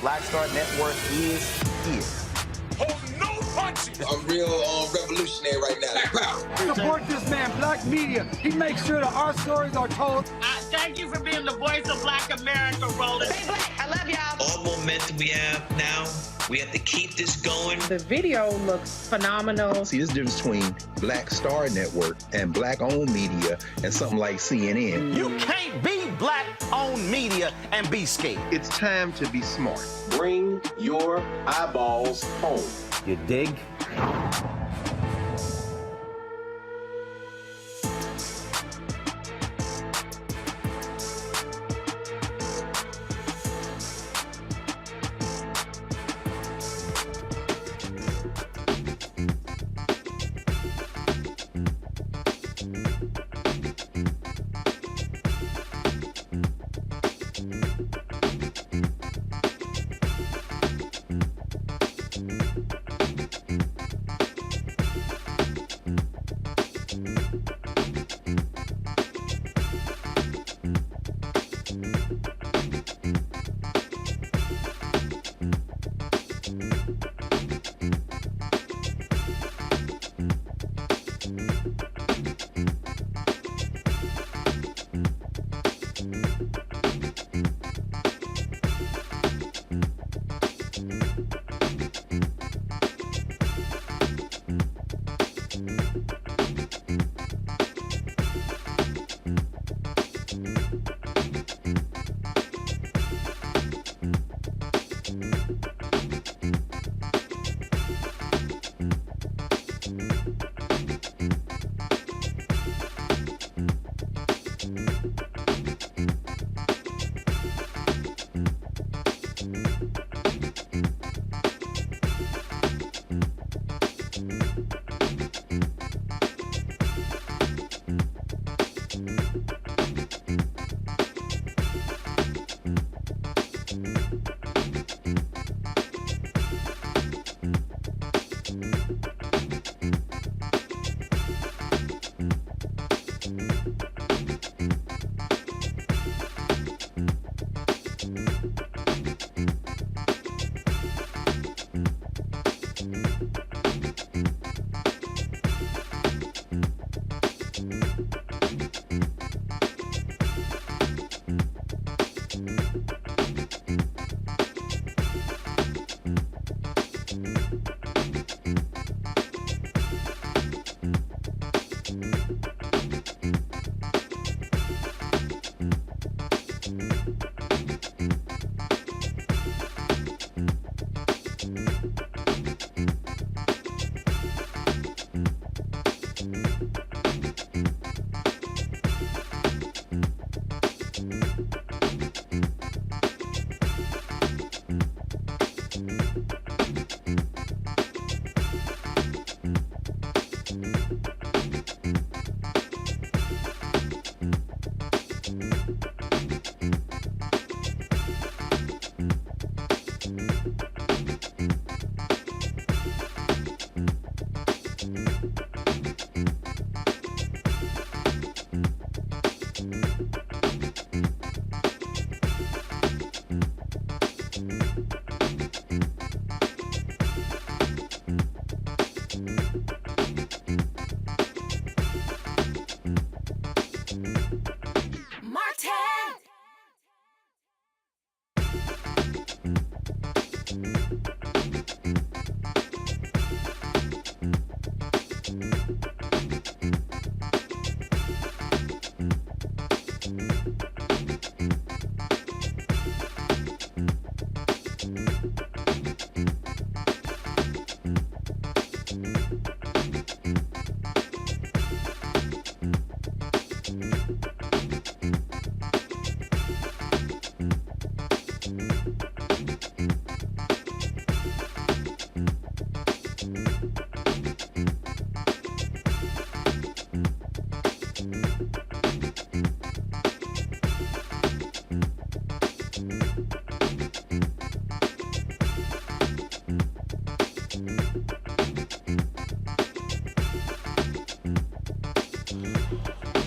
Black Star Network is here. Hold no punches. I'm real revolutionary right now. Support this man, Black Media. He makes sure that our stories are told. Thank you for being the voice of Black America, Roland. Stay black. I love y'all. All momentum we have now, we have to keep this going. The video looks phenomenal. See, there's a difference between Black Star Network and Black-owned media and something like CNN. You can't be Black-owned media and be scared. It's time to be smart. Bring your eyeballs home. You dig?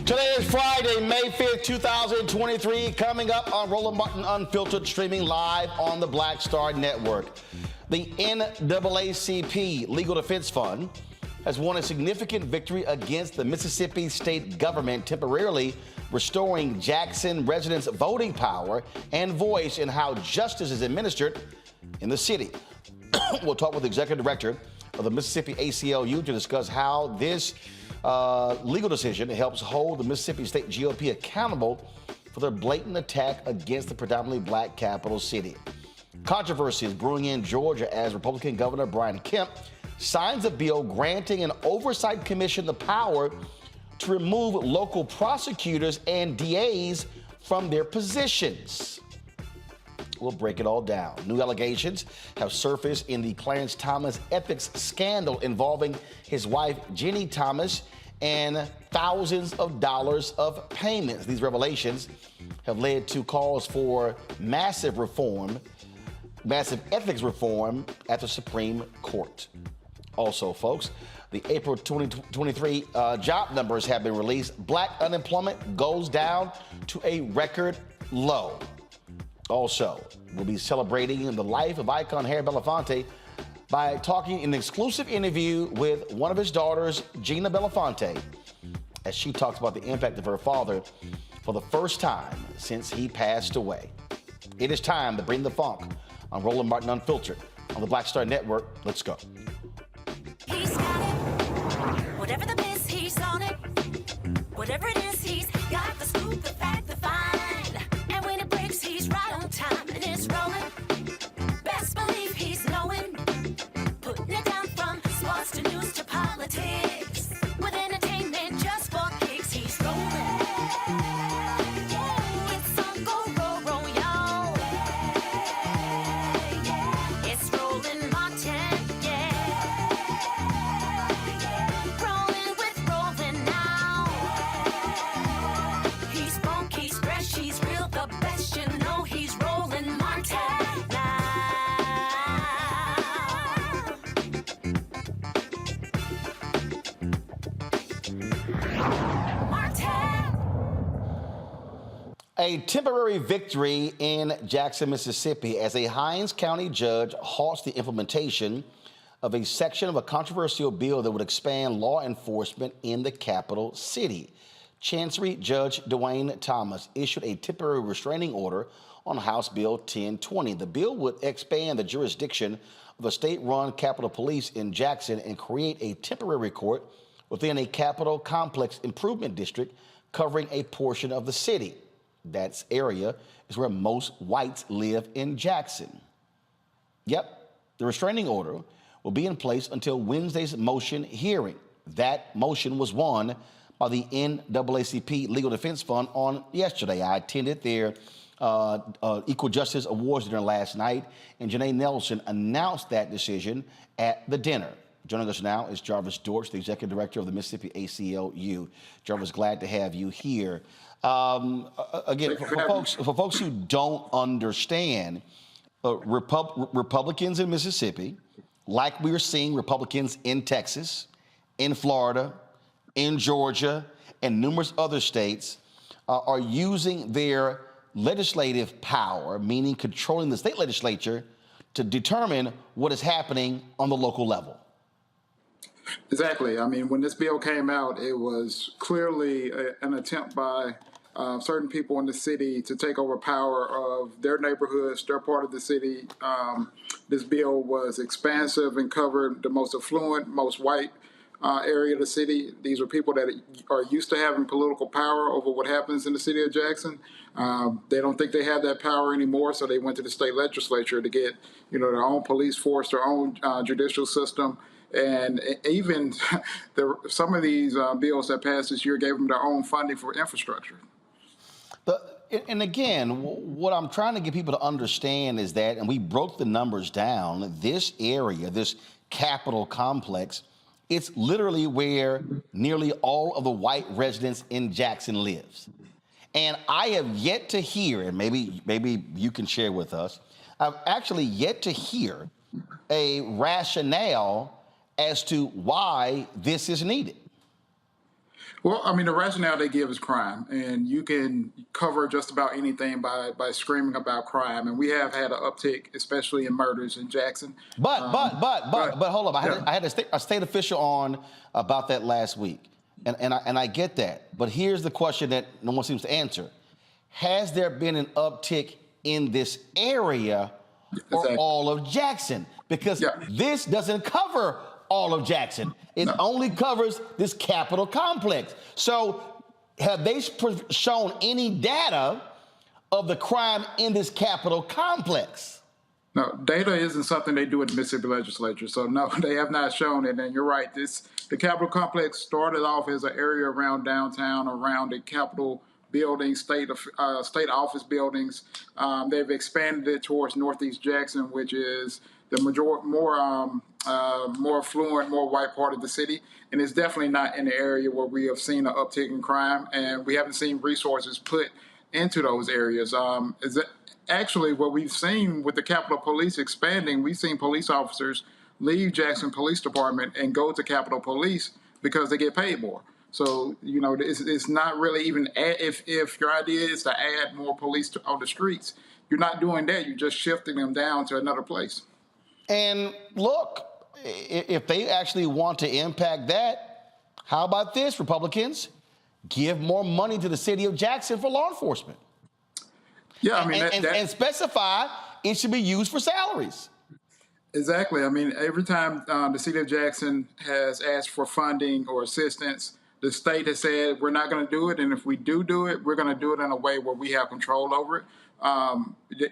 Today is Friday, May 5th, 2023. Coming up on Roland Martin Unfiltered, streaming live on the Black Star Network. The NAACP Legal Defense Fund has won a significant victory against the Mississippi state government, temporarily restoring Jackson residents' voting power and voice in how justice is administered in the city. We'll talk with the executive director of the Mississippi ACLU to discuss how this legal decision helps hold the Mississippi State GOP accountable for their blatant attack against the predominantly black capital city. Controversy is brewing in Georgia as Republican Governor Brian Kemp signs a bill granting an oversight commission the power to remove local prosecutors and DAs from their positions. We'll break it all down. New allegations have surfaced in the Clarence Thomas ethics scandal involving his wife, Ginni Thomas, and thousands of dollars of payments. These revelations have led to calls for massive ethics reform at the Supreme Court. Also, folks, the April 2023 job numbers have been released. Black unemployment goes down to a record low. Also, we'll be celebrating the life of icon Gina Belafonte by talking in an exclusive interview with one of his daughters, Gina Belafonte, as she talks about the impact of her father for the first time since he passed away. It is time to bring the funk on Roland Martin Unfiltered on the Black Star Network. Let's go. He's got it. Whatever the biz, he's on it. Whatever it is, he's got the scoop, the fact, the find. And when it breaks, he's right on time and it's rolling. Best believe he's knowing. Putting it down from sports to news to politics. With entertainment just for kicks, he's rolling. It's on go, roll, y'all. It's Roland Martin, rolling with Roland now. He's funky, he's fresh, he's real, the best, you know he's Roland Martin now. A temporary victory in Jackson, Mississippi, as a Hinds County judge halts the implementation of a section of a controversial bill that would expand law enforcement in the capital city. Chancery Judge Ginni Thomas issued a temporary restraining order on House Bill 1020. The bill would expand the jurisdiction of a state-run Capitol Police in Jackson and create a temporary court within a Capitol Complex Improvement District covering a portion of the city. That area is where most whites live in Jackson. Yep, the restraining order will be in place until Wednesday's motion hearing. That motion was won by the NAACP Legal Defense Fund on yesterday. I attended their Equal Justice Awards dinner last night, and Janae Nelson announced that decision at the dinner. Joining us now is Jarvis Dortch, the Executive Director of the Mississippi ACLU. Jarvis, glad to have you here. Again, for folks who don't understand, Republicans in Mississippi, like we're seeing Republicans in Texas, in Florida, in Georgia, and numerous other states, are using their legislative power, meaning controlling the state legislature, to determine what is happening on the local level. Exactly. I mean, when this bill came out, it was clearly an attempt by certain people in the city to take over power of their neighborhoods, their part of the city. This bill was expansive and covered the most affluent, most white area of the city. These are people that are used to having political power over what happens in the city of Jackson. They don't think they have that power anymore, so they went to the state legislature to get, their own police force, their own judicial system. And even some of these bills that passed this year gave them their own funding for infrastructure. And again, what I'm trying to get people to understand is that, and we broke the numbers down, this area, this Capitol complex, it's literally where nearly all of the white residents in Jackson lives. And I have yet to hear, and maybe you can share with us, I've actually yet to hear a rationale as to why this is needed. Well, I mean, the rationale they give is crime, and you can cover just about anything by screaming about crime. And we have had an uptick, especially in murders in Jackson. But hold on. I had a state official on about that last week, and I get that. But here's the question that no one seems to answer: has there been an uptick in this area or all of Jackson? Because this doesn't cover all of Jackson. It only covers this Capitol complex. So have they shown any data of the crime in this Capitol complex? No, data isn't something they do at the Mississippi legislature. So no, they have not shown it. And you're right, the Capitol complex started off as an area around downtown, around the Capitol buildings, state office buildings. They've expanded it towards Northeast Jackson, which is the more affluent, more white part of the city. And it's definitely not in the area where we have seen an uptick in crime, and we haven't seen resources put into those areas. Actually, what we've seen with the Capitol Police expanding, we've seen police officers leave Jackson Police Department and go to Capitol Police because they get paid more. So, it's not really even, if your idea is to add more police on the streets, you're not doing that. You're just shifting them down to another place. And look, if they actually want to impact that, how about this, Republicans? Give more money to the city of Jackson for law enforcement. Yeah, I mean, and specify it should be used for salaries. Exactly. I mean, every time the city of Jackson has asked for funding or assistance, the state has said we're not going to do it, and if we do it, we're going to do it in a way where we have control over it.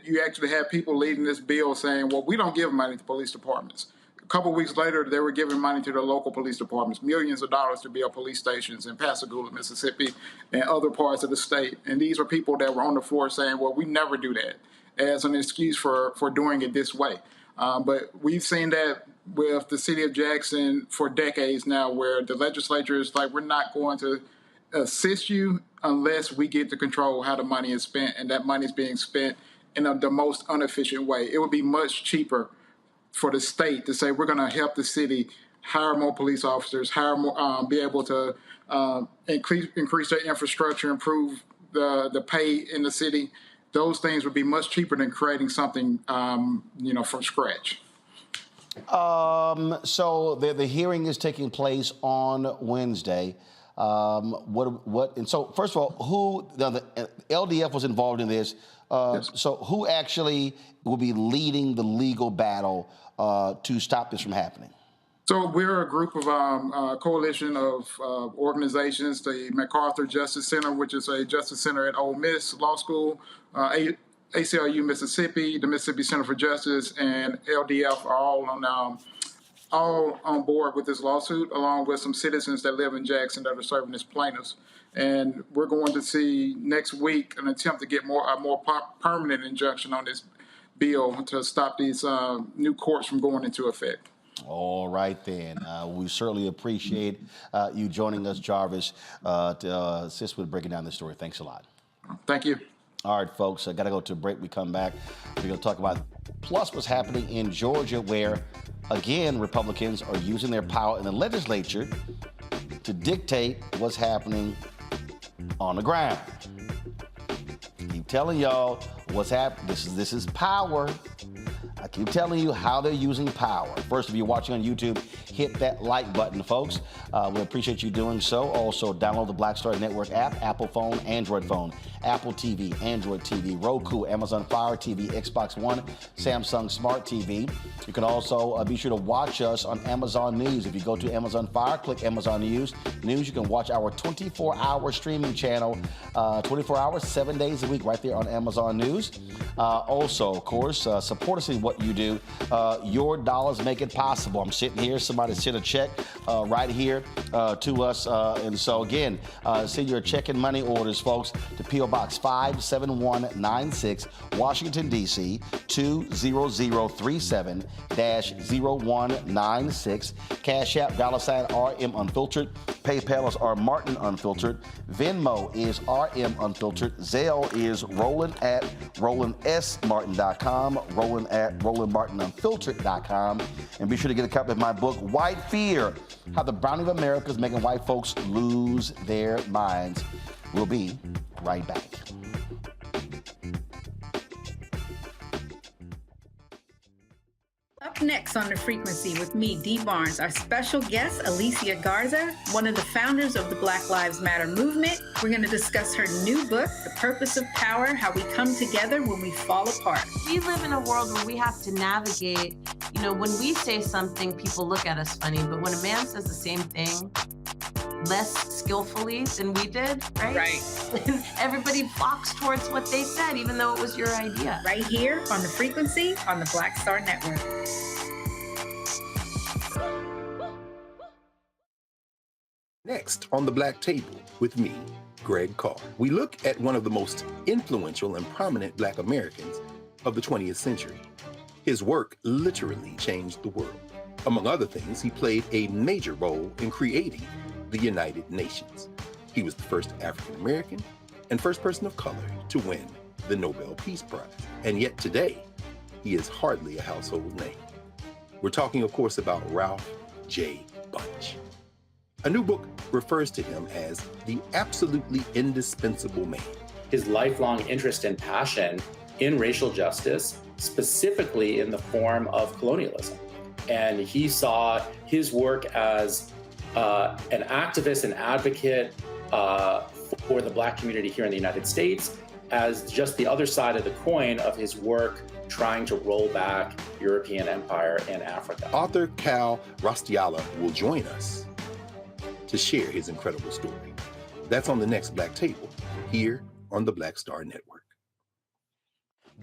You actually have people leading this bill saying, well, we don't give money to police departments. A couple of weeks later, they were giving money to the local police departments, millions of dollars to build police stations in Pascagoula, Mississippi, and other parts of the state. And these are people that were on the floor saying, well, we never do that, as an excuse for doing it this way. But we've seen that with the city of Jackson for decades now, where the legislature is like, we're not going to assist you unless we get to control how the money is spent, and that money is being spent in the most inefficient way. It would be much cheaper for the state to say, we're going to help the city hire more police officers, hire more, be able to increase their infrastructure, improve the pay in the city. Those things would be much cheaper than creating something, from scratch. So the hearing is taking place on Wednesday. And so first of all, the LDF was involved in this. Yes. So who actually will be leading the legal battle to stop this from happening? So we're a group of coalition of organizations, the MacArthur Justice Center, which is a justice center at Ole Miss Law School, ACLU Mississippi, the Mississippi Center for Justice, and LDF are all on board with this lawsuit, along with some citizens that live in Jackson that are serving as plaintiffs. And we're going to see next week an attempt to get a more permanent injunction on this bill to stop these new courts from going into effect. All right, then. We certainly appreciate you joining us, Jarvis, to assist with breaking down this story. Thanks a lot. Thank you. All right, folks, I got to go to a break. We come back. We're going to talk about plus what's happening in Georgia, where, again, Republicans are using their power in the legislature to dictate what's happening on the ground. Keep telling y'all what's happening. This is power. I keep telling you how they're using power. First, if you're watching on YouTube, hit that like button, folks. We appreciate you doing so. Also, download the Black Star Network app, Apple phone, Android phone, Apple TV, Android TV, Roku, Amazon Fire TV, Xbox One, Samsung Smart TV. You can also be sure to watch us on Amazon News. If you go to Amazon Fire, click Amazon News. You can watch our 24-hour streaming channel, 24 hours, 7 days a week, right there on Amazon News. Also, of course, support us in what you do. Your dollars make it possible. I'm sitting here. Somebody sent a check right here to us. And so, again, send your check and money orders, folks, to P.O. Box 57196, Washington, D.C., 20037-0196. Cash App, $RM Unfiltered. PayPal is R Martin Unfiltered. Venmo is RM Unfiltered. Zelle is Roland at RolandSMartin.com. Roland at RolandMartinUnfiltered.com. And be sure to get a copy of my book, White Fear, How the Browning of America is Making White Folks Lose Their Minds. We'll be right back. Up next on The Frequency with me, Dee Barnes, our special guest, Alicia Garza, one of the founders of the Black Lives Matter movement. We're going to discuss her new book, The Purpose of Power, How We Come Together When We Fall Apart. We live in a world where we have to navigate, when we say something, people look at us funny, but when a man says the same thing less skillfully than we did, right? Everybody flocks towards what they said, even though it was your idea. Right here on The Frequency on the Black Star Network. Next on the Black Table with me, Greg Carr, we look at one of the most influential and prominent Black Americans of the 20th century. His work literally changed the world. Among other things, he played a major role in creating the United Nations. He was the first African American and first person of color to win the Nobel Peace Prize. And yet today, he is hardly a household name. We're talking, of course, about Ralph J. Bunche. A new book refers to him as the absolutely indispensable man. His lifelong interest and passion in racial justice, specifically in the form of colonialism. And he saw his work as an activist and advocate for the Black community here in the United States as just the other side of the coin of his work trying to roll back European empire in Africa. Author Cal Rostiala will join us to share his incredible story. That's on the next Black Table, here on the Black Star Network.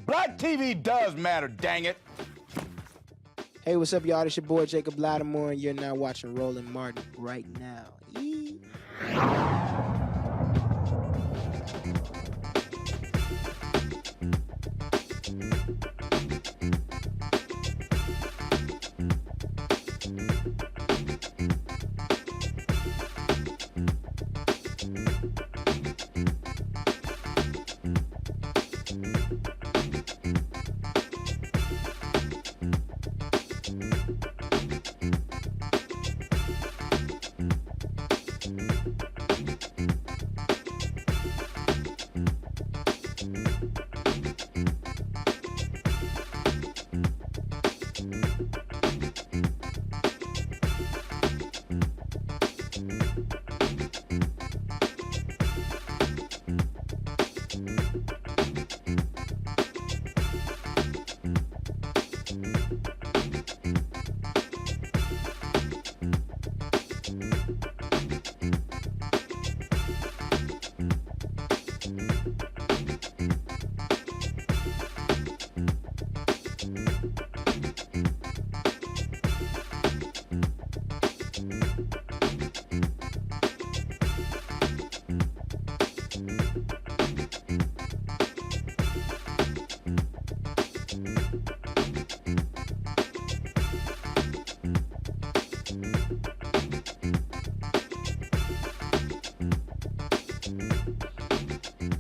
Black TV does matter, dang it. Hey, what's up, y'all? It's your boy, Jacob Lattimore, and you're now watching Roland Martin right now.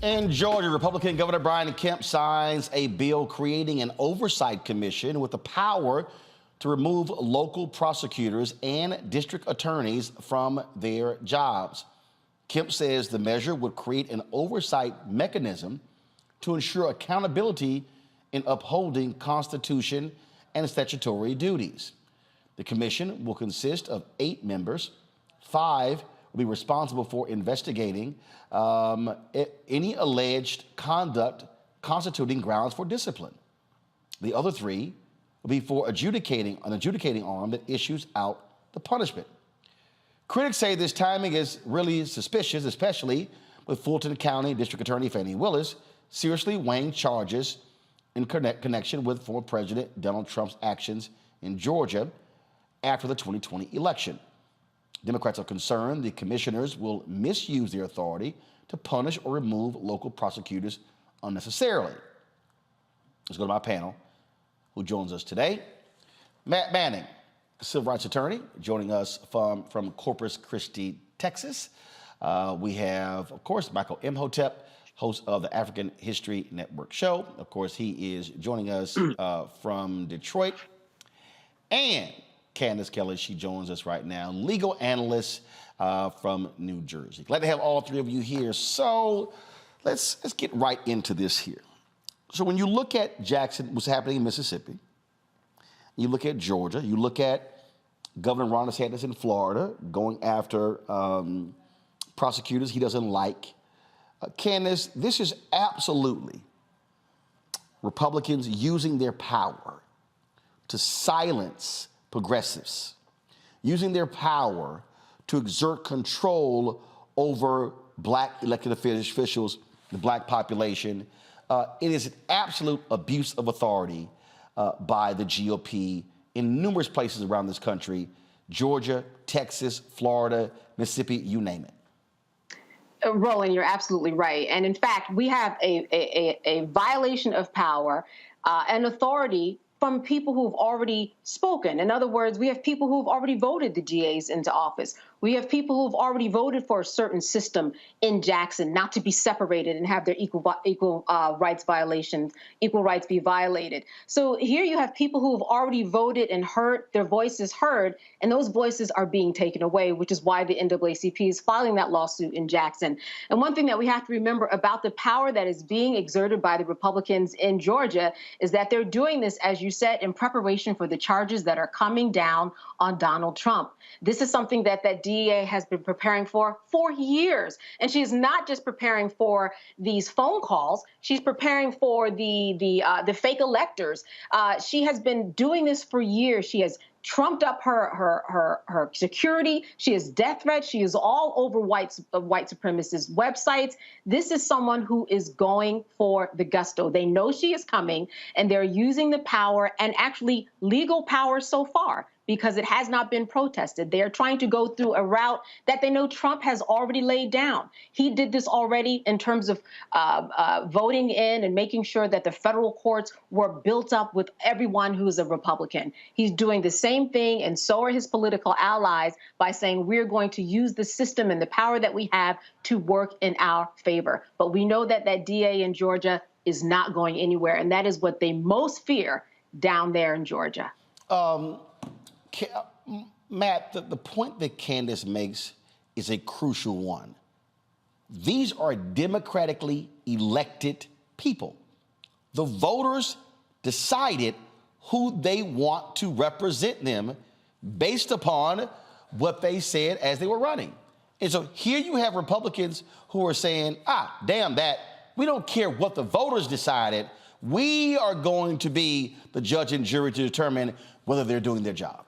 In Georgia, Republican Governor Brian Kemp signs a bill creating an oversight commission with the power to remove local prosecutors and district attorneys from their jobs. Kemp says the measure would create an oversight mechanism to ensure accountability in upholding Constitution and statutory duties. The commission will consist of 8 members. 5 will be responsible for investigating any alleged conduct constituting grounds for discipline. The other 3 will be for an adjudicating arm that issues out the punishment. Critics say this timing is really suspicious, especially with Fulton County District Attorney Fani Willis seriously weighing charges in connection with former President Donald Trump's actions in Georgia after the 2020 election. Democrats are concerned the commissioners will misuse their authority to punish or remove local prosecutors unnecessarily. Let's go to my panel, who joins us today. Matt Manning, civil rights attorney, joining us from Corpus Christi, Texas. We have, of course, Michael Imhotep, host of the African History Network show. Of course, he is joining us from Detroit. And Candace Kelly, she joins us right now, legal analyst from New Jersey. Glad to have all 3 of you here. So let's get right into this here. So when you look at Jackson, what's happening in Mississippi, you look at Georgia, you look at Governor Ron DeSantis in Florida going after prosecutors he doesn't like. Candace, this is absolutely Republicans using their power to silence progressives, using their power to exert control over black elected officials, the black population. It is an absolute abuse of authority by the GOP in numerous places around this country: Georgia, Texas, Florida, Mississippi, you name it. Roland, you're absolutely right. And in fact, we have a violation of power and authority from people who've already spoken. In other words, we have people who've already voted the GAs into office. We have people who've already voted for a certain system in Jackson not to be separated and have their equal rights be violated. So here you have people who have already voted and heard their voices heard, and those voices are being taken away, which is why the NAACP is filing that lawsuit in Jackson. And one thing that we have to remember about the power that is being exerted by the Republicans in Georgia is that they're doing this, as you said, in preparation for the charges that are coming down on Donald Trump. This is something that DEA has been preparing for years. And she is not just preparing for these phone calls. She's preparing for the fake electors. She has been doing this for years. She has trumped up her security. She has death threats. She is all over white supremacist websites. This is someone who is going for the gusto. They know she is coming, and they're using the power, and actually legal power so far, because it has not been protested. They are trying to go through a route that they know Trump has already laid down. He did this already in terms of voting in and making sure that the federal courts were built up with everyone who is a Republican. He's doing the same thing, and so are his political allies, by saying we're going to use the system and the power that we have to work in our favor. But we know that that DA in Georgia is not going anywhere, and that is what they most fear down there in Georgia. Matt, the point that Candace makes is a crucial one. These are democratically elected people. The voters decided who they want to represent them based upon what they said as they were running. And so here you have Republicans who are saying, damn that, we don't care what the voters decided. We are going to be the judge and jury to determine whether they're doing their job.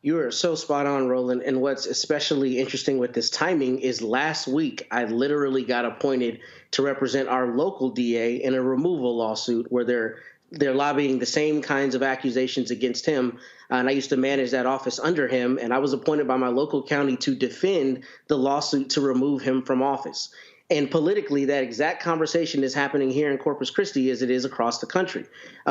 You are so spot on, Roland. And what's especially interesting with this timing is last week, I literally got appointed to represent our local DA in a removal lawsuit where they're lobbying the same kinds of accusations against him. And I used to manage that office under him. And I was appointed by my local county to defend the lawsuit to remove him from office. And politically, that exact conversation is happening here in Corpus Christi as it is across the country.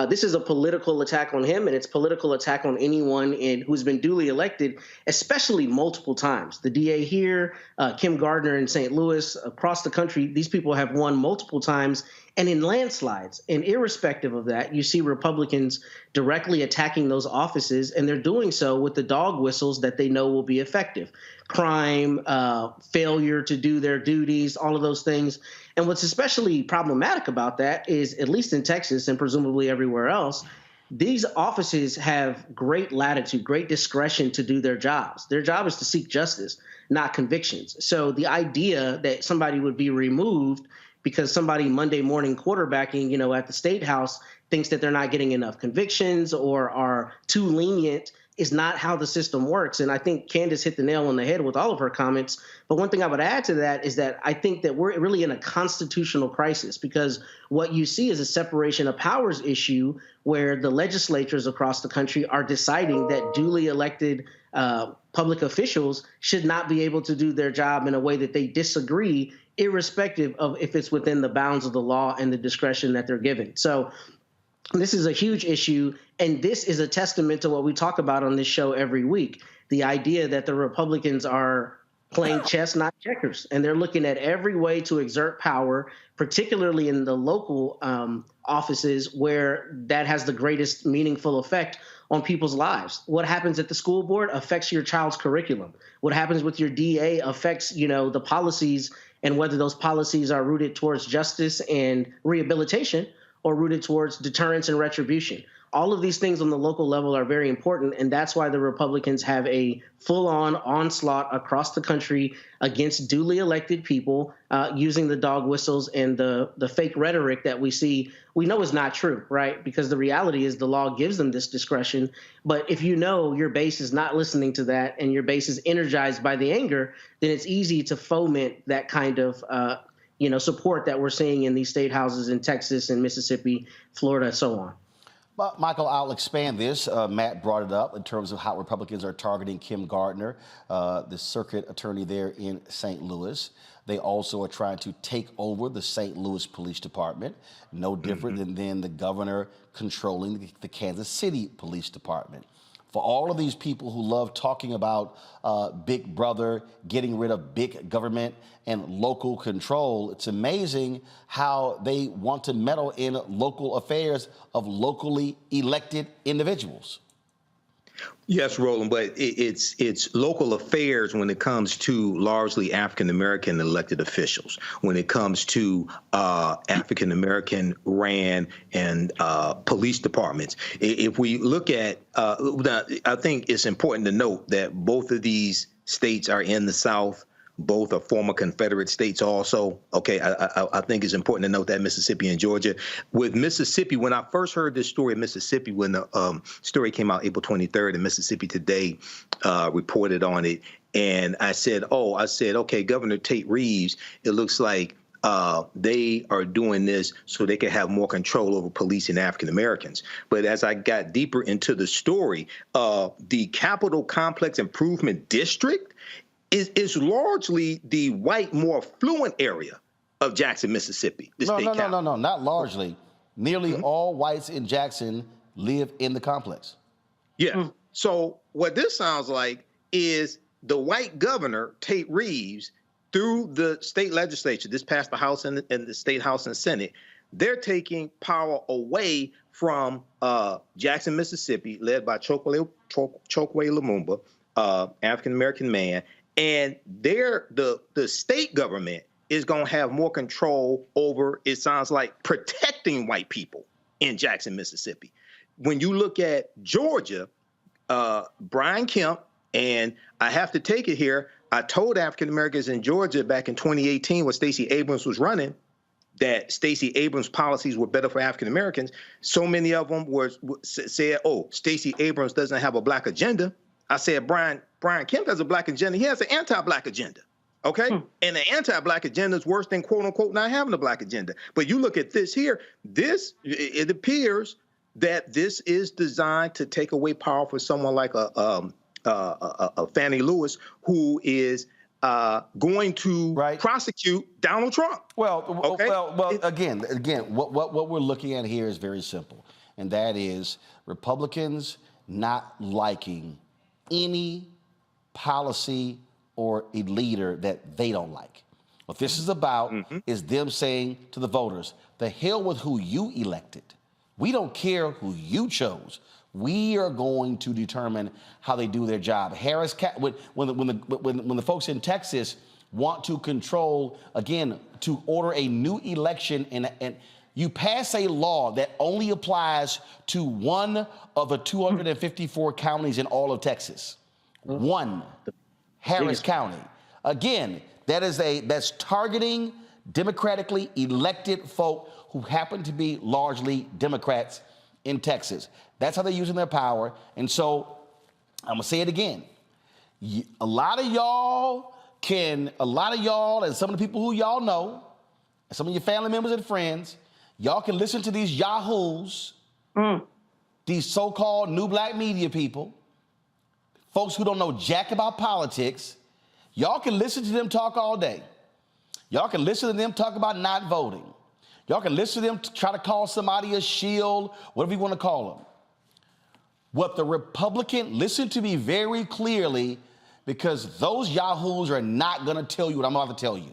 This is a political attack on him, and it's a political attack on anyone who's been duly elected, especially multiple times. The DA here, Kim Gardner in St. Louis, across the country, these people have won multiple times and in landslides. And irrespective of that, you see Republicans directly attacking those offices, and they're doing so with the dog whistles that they know will be effective. Crime, failure to do their duties, all of those things. And what's especially problematic about that is, at least in Texas and presumably everywhere else, these offices have great latitude, great discretion to do their jobs. Their job is to seek justice, not convictions. So the idea that somebody would be removed because somebody Monday morning quarterbacking, at the State House thinks that they're not getting enough convictions or are too lenient is not how the system works. And I think Candace hit the nail on the head with all of her comments. But one thing I would add to that is that I think that we're really in a constitutional crisis, because what you see is a separation of powers issue where the legislatures across the country are deciding that duly elected public officials should not be able to do their job in a way that they disagree, irrespective of if it's within the bounds of the law and the discretion that they're given. So this is a huge issue, and this is a testament to what we talk about on this show every week, the idea that the Republicans are playing chess, not checkers, and they're looking at every way to exert power, particularly in the local offices where that has the greatest meaningful effect on people's lives. What happens at the school board affects your child's curriculum. What happens with your DA affects, the policies, and whether those policies are rooted towards justice and rehabilitation or rooted towards deterrence and retribution. All of these things on the local level are very important, and that's why the Republicans have a full-on onslaught across the country against duly elected people using the dog whistles and the fake rhetoric that we see. We know is not true, right? Because the reality is the law gives them this discretion. But if you know your base is not listening to that and your base is energized by the anger, then it's easy to foment that kind of support that we're seeing in these state houses in Texas and Mississippi, Florida, so on. But Michael, I'll expand this. Matt brought it up in terms of how Republicans are targeting Kim Gardner, the circuit attorney there in St. Louis. They also are trying to take over the St. Louis Police Department, no different than the governor controlling the Kansas City Police Department. For all of these people who love talking about Big Brother, getting rid of big government and local control, it's amazing how they want to meddle in local affairs of locally elected individuals. Yes, Roland, but it's local affairs when it comes to largely African-American elected officials, when it comes to African-American ran and police departments. If we look at, I think it's important to note that both of these states are in the South. Both are former Confederate states also. Okay, I think it's important to note that Mississippi and Georgia. With Mississippi, when I first heard this story in Mississippi, when the story came out April 23rd, and Mississippi Today reported on it, and I said, okay, Governor Tate Reeves, it looks like they are doing this so they can have more control over policing African Americans. But as I got deeper into the story, the Capitol Complex Improvement District is largely the white, more affluent area of Jackson, Mississippi. No, not largely. Nearly all whites in Jackson live in the complex. Yeah. So what this sounds like is the white governor, Tate Reeves, through the state legislature, this passed the House and the State House and Senate, they're taking power away from Jackson, Mississippi, led by Chokwe Lumumba, African-American man. And the state government is going to have more control over, it sounds like, protecting white people in Jackson, Mississippi. When you look at Georgia, Brian Kemp, and I have to take it here, I told African Americans in Georgia back in 2018 when Stacey Abrams was running that Stacey Abrams' policies were better for African Americans. So many of them said, oh, Stacey Abrams doesn't have a black agenda. I said, Brian Kemp has a black agenda. He has an anti-black agenda, okay? And the anti-black agenda is worse than, quote unquote, not having a black agenda. But you look at this here, it appears that this is designed to take away power for someone like a Fannie Lewis, who is going to prosecute Donald Trump. Again, what we're looking at here is very simple, and that is Republicans not liking any policy or a leader that they don't like. What this is about is them saying to the voters, the hell with who you elected. We don't care who you chose. We are going to determine how they do their job. When the folks in Texas want to control, again, to order a new election, and you pass a law that only applies to one of the 254 counties in all of Texas. One, Harris County. Again, that's targeting democratically elected folk who happen to be largely Democrats in Texas. That's how they're using their power. And so I'm gonna say it again. A lot of y'all and some of the people who y'all know, and some of your family members and friends, y'all can listen to these yahoos, these so-called new black media people, folks who don't know jack about politics. Y'all can listen to them talk all day. Y'all can listen to them talk about not voting. Y'all can listen to them try to call somebody a shield, whatever you want to call them. What the Republican, listen to me very clearly, because those yahoos are not going to tell you what I'm about to tell you.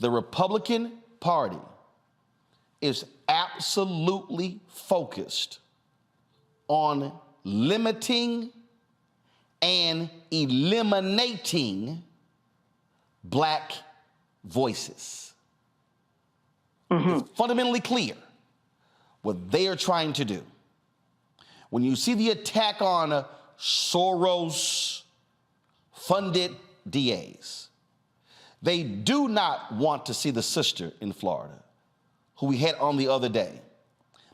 The Republican Party is absolutely focused on limiting and eliminating black voices. It's fundamentally clear what they are trying to do. When you see the attack on Soros-funded DAs, they do not want to see the sister in Florida, who we had on the other day.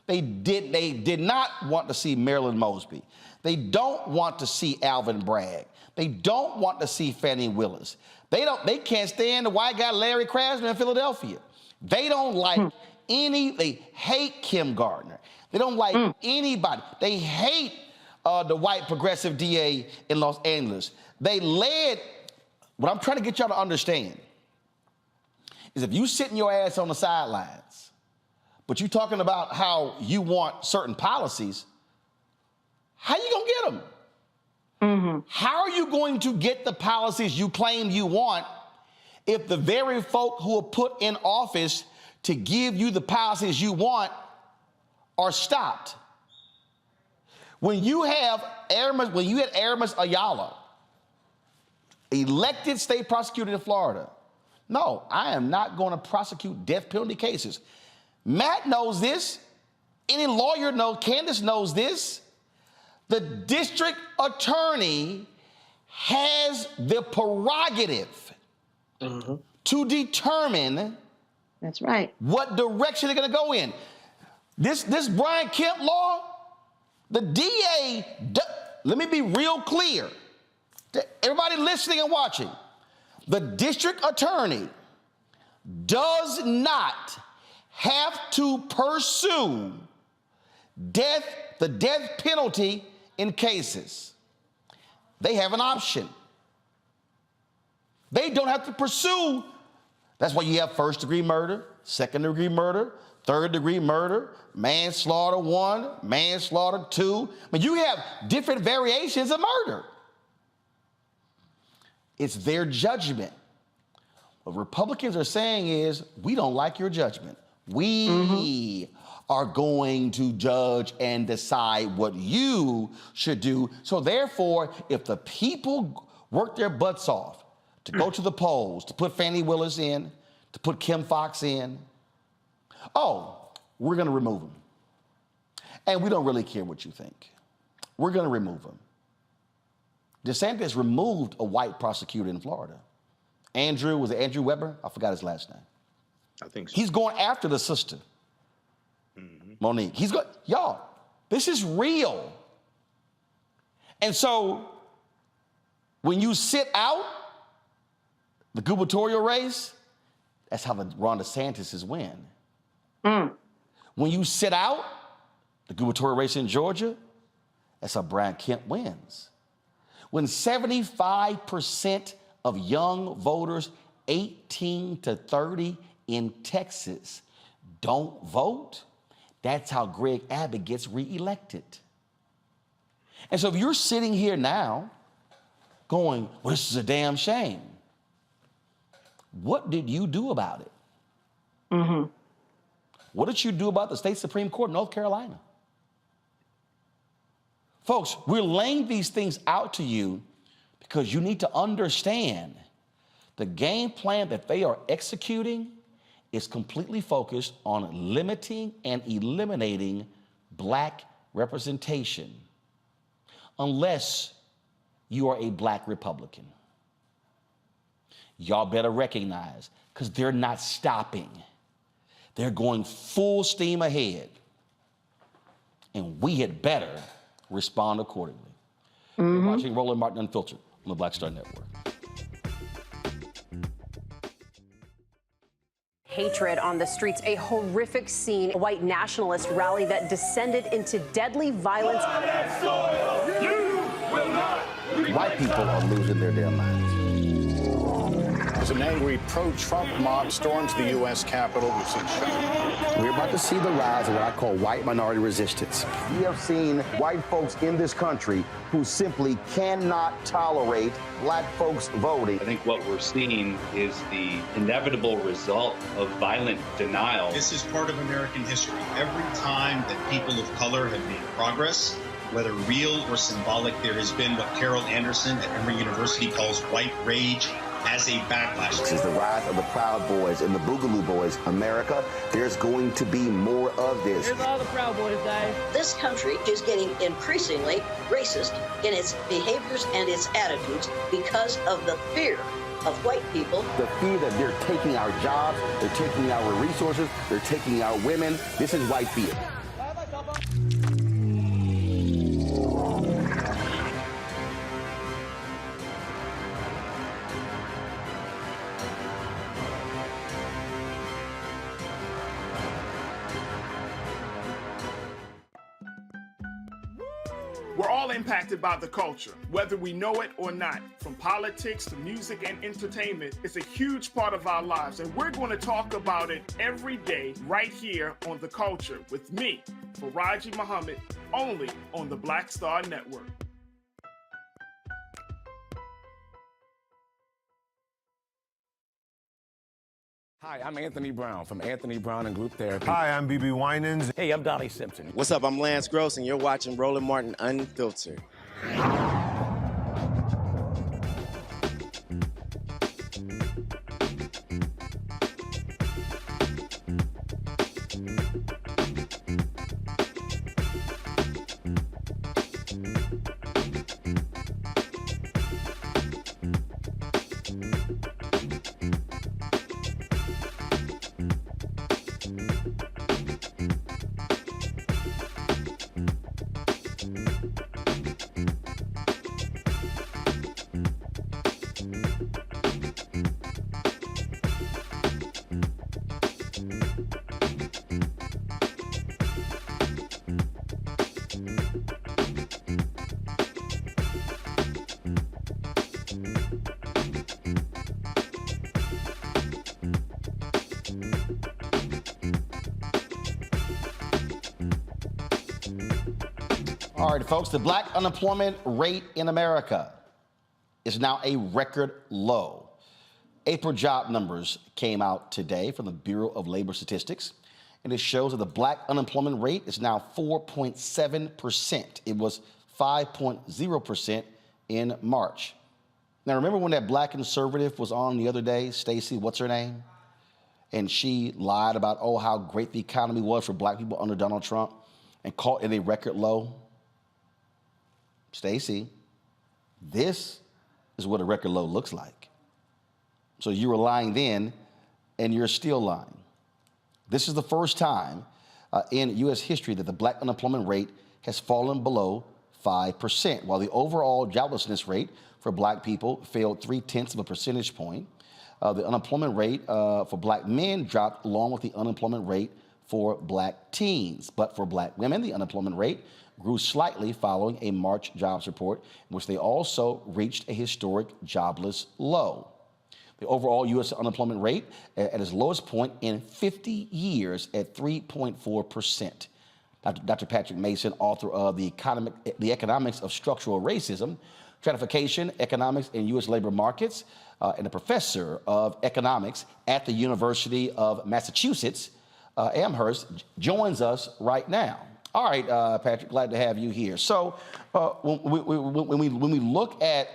They did not want to see Marilyn Mosby. They don't want to see Alvin Bragg. They don't want to see Fannie Willis. They can't stand the white guy Larry Krasner in Philadelphia. They don't like they hate Kim Gardner. They don't like anybody. They hate the white progressive DA in Los Angeles. What I'm trying to get y'all to understand is if you sitting your ass on the sidelines, but you talking about how you want certain policies, how you gonna get them? How are you going to get the policies you claim you want if the very folk who are put in office to give you the policies you want are stopped? When you had Aramis Ayala, elected state prosecutor in Florida, no, I am not going to prosecute death penalty cases. Matt knows this. Any lawyer knows, Candace knows this. The district attorney has the prerogative to determine what direction they're going to go in. This Brian Kemp law, the DA, let me be real clear to everybody listening and watching. The district attorney does not have to pursue the death penalty in cases. They have an option. They don't have to pursue. That's why you have first-degree murder, second-degree murder, third-degree murder, manslaughter 1, manslaughter 2. I mean, you have different variations of murder. It's their judgment. What Republicans are saying is, we don't like your judgment. We are going to judge and decide what you should do. So therefore, if the people work their butts off to go to the polls, to put Fannie Willis in, to put Kim Foxx in, we're going to remove them. And we don't really care what you think. We're going to remove them. DeSantis removed a white prosecutor in Florida. Was it Andrew Weber? I forgot his last name. I think so. He's going after the sister, Monique. Y'all, this is real. And so when you sit out the gubernatorial race, that's how the Ron DeSantis win. When you sit out the gubernatorial race in Georgia, that's how Brian Kemp wins. When 75% of young voters 18 to 30 in Texas don't vote, that's how Greg Abbott gets reelected. And so if you're sitting here now going, well, this is a damn shame, what did you do about it? Mm-hmm. What did you do about the state Supreme Court of North Carolina? Folks, we're laying these things out to you because you need to understand the game plan that they are executing is completely focused on limiting and eliminating black representation unless you are a black Republican. Y'all better recognize, because they're not stopping. They're going full steam ahead. And we had better respond accordingly. You're watching Roland Martin Unfiltered on the Black Star Network. Hatred on the streets, a horrific scene, a white nationalist rally that descended into deadly violence. White people are losing their damn minds. As an angry pro-Trump mob storms the U.S. Capitol, we've seen shooting. We're about to see the rise of what I call white minority resistance. We have seen white folks in this country who simply cannot tolerate black folks voting. I think what we're seeing is the inevitable result of violent denial. This is part of American history. Every time that people of color have made progress, whether real or symbolic, there has been what Carol Anderson at Emory University calls white rage as a backlash. This is the rise of the Proud Boys and the Boogaloo Boys. America, there's going to be more of this. Here's all the Proud Boys, guys. This country is getting increasingly racist in its behaviors and its attitudes because of the fear of white people. The fear that they're taking our jobs, they're taking our resources, they're taking our women. This is white fear. We're all impacted by the culture, whether we know it or not. From politics to music and entertainment, it's a huge part of our lives, and we're going to talk about it every day right here on The Culture with me, Faraji Muhammad, only on the Black Star Network. Hi, I'm Anthony Brown from Anthony Brown and Group Therapy. Hi, I'm BB Winans. Hey, I'm Donnie Simpson. What's up? I'm Lance Gross, and you're watching Roland Martin Unfiltered. All right, folks, the black unemployment rate in America is now a record low. April job numbers came out today from the Bureau of Labor Statistics, and it shows that the black unemployment rate is now 4.7%. It was 5.0% in March. Now, remember when that black conservative was on the other day, Stacey, what's her name? And she lied about, oh, how great the economy was for black people under Donald Trump and called it a record low? Stacey, this is what a record low looks like. So you were lying then, and you're still lying. This is the first time in U.S. history that the black unemployment rate has fallen below 5%, while the overall joblessness rate for black people fell 0.3 of a percentage point. The unemployment rate for black men dropped along with the unemployment rate for black teens. But for black women, the unemployment rate grew slightly following a March jobs report, in which they also reached a historic jobless low. The overall U.S. unemployment rate at its lowest point in 50 years at 3.4%. Dr. Patrick Mason, author of The Economics of Structural Racism, Stratification, Economics in U.S. Labor Markets, and a professor of economics at the University of Massachusetts, Amherst, joins us right now. All right, Patrick, glad to have you here. So when we look at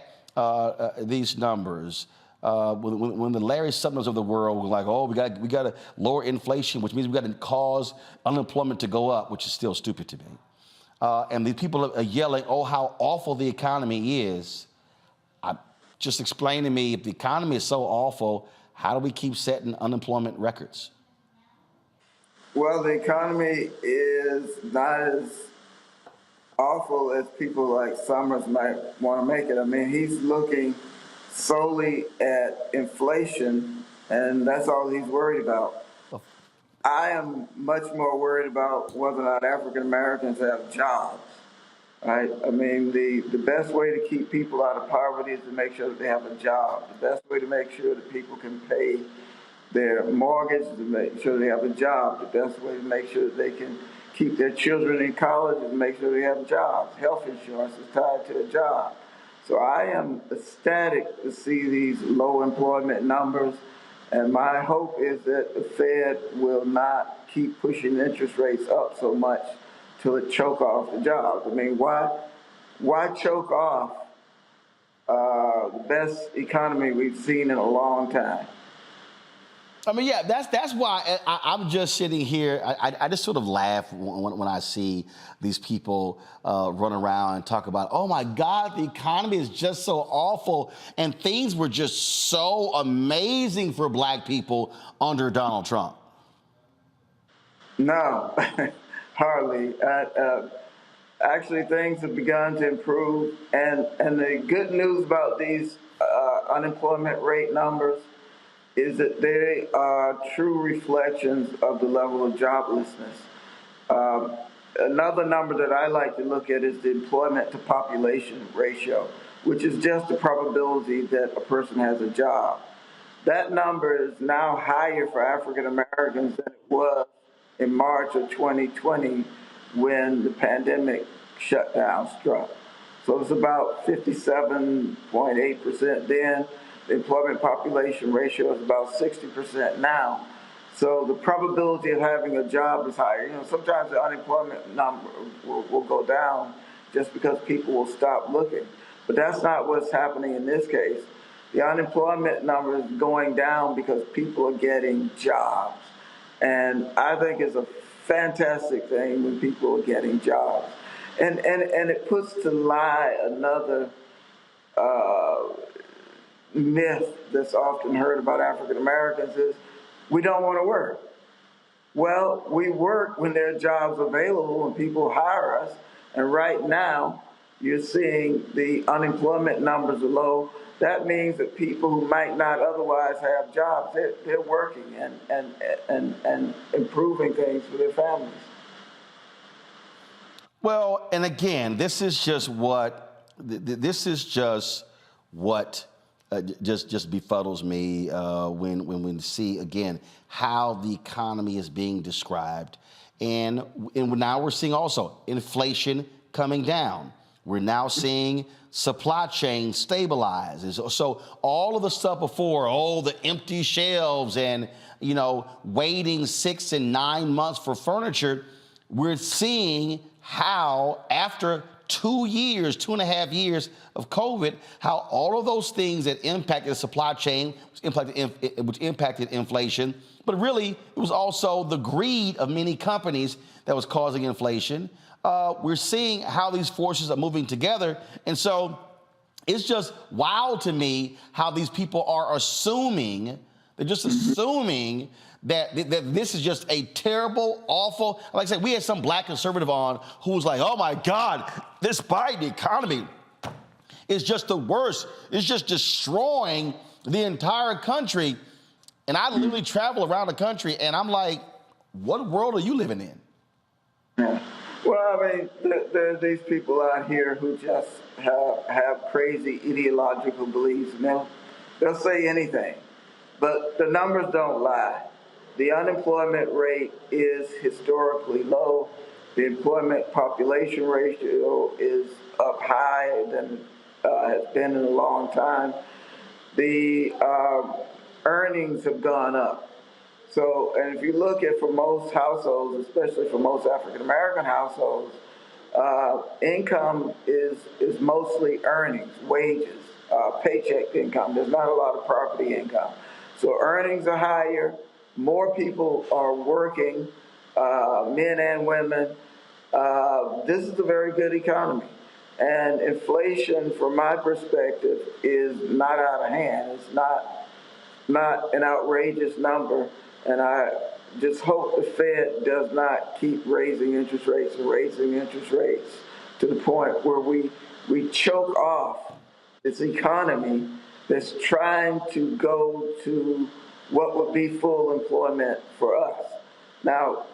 these numbers, when the Larry Summers of the world were like, oh, we got to lower inflation, which means we got to cause unemployment to go up, which is still stupid to me. And these people are yelling, oh, how awful the economy is. Just explain to me, if the economy is so awful, how do we keep setting unemployment records? Well, the economy is not as awful as people like Summers might want to make it. I mean, he's looking solely at inflation, and that's all he's worried about. I am much more worried about whether or not African Americans have jobs. Right? I mean, the best way to keep people out of poverty is to make sure that they have a job. The best way to make sure that people can pay their mortgage is to make sure they have a job. The best way to make sure that they can keep their children in college is to make sure they have jobs. Health insurance is tied to a job. So I am ecstatic to see these low employment numbers, and my hope is that the Fed will not keep pushing interest rates up so much till it choke off the jobs. I mean, why choke off the best economy we've seen in a long time? I mean, yeah, that's why I'm just sitting here. I just sort of laugh when I see these people run around and talk about, oh my God, the economy is just so awful, and things were just so amazing for black people under Donald Trump. No, hardly. Actually, things have begun to improve, and the good news about these unemployment rate numbers is that they are true reflections of the level of joblessness. Another number that I like to look at is the employment to population ratio, which is just the probability that a person has a job. That number is now higher for African Americans than it was in March of 2020 when the pandemic shutdown struck. So it's about 57.8% then. The employment population ratio is about 60% now. So the probability of having a job is higher. You know, sometimes the unemployment number will go down just because people will stop looking. But that's not what's happening in this case. The unemployment number is going down because people are getting jobs. And I think it's a fantastic thing when people are getting jobs. And it puts to lie another myth that's often heard about African Americans is we don't want to work. Well, we work when there are jobs available and people hire us. And right now, you're seeing the unemployment numbers are low. That means that people who might not otherwise have jobs, they're working and improving things for their families. Well, and again, this is just what just befuddles me when we see, again, how the economy is being described. And now we're seeing also inflation coming down. We're now seeing supply chain stabilize. And so all of the stuff before, the empty shelves and, waiting 6 and 9 months for furniture, we're seeing how after 2.5 years of COVID, how all of those things that impacted the supply chain, which impacted inflation, but really it was also the greed of many companies that was causing inflation. We're seeing how these forces are moving together. And so it's just wild to me how these people are assuming, they're just assuming that this is just a terrible, awful, like I said, we had some black conservative on who was like, oh my God, this Biden economy is just the worst. It's just destroying the entire country. And I literally travel around the country and I'm like, what world are you living in? Yeah. Well, I mean, there are these people out here who just have crazy ideological beliefs, and they'll say anything. But the numbers don't lie. The unemployment rate is historically low. The employment population ratio is up higher than has been in a long time. The earnings have gone up. So, and if you look at for most households, especially for most African American households, income is mostly earnings, wages, paycheck income. There's not a lot of property income. So earnings are higher. More people are working, men and women. This is a very good economy. And inflation, from my perspective, is not out of hand. It's not an outrageous number. And I just hope the Fed does not keep raising interest rates to the point where we choke off this economy that's trying to go to what would be full employment for us. Now,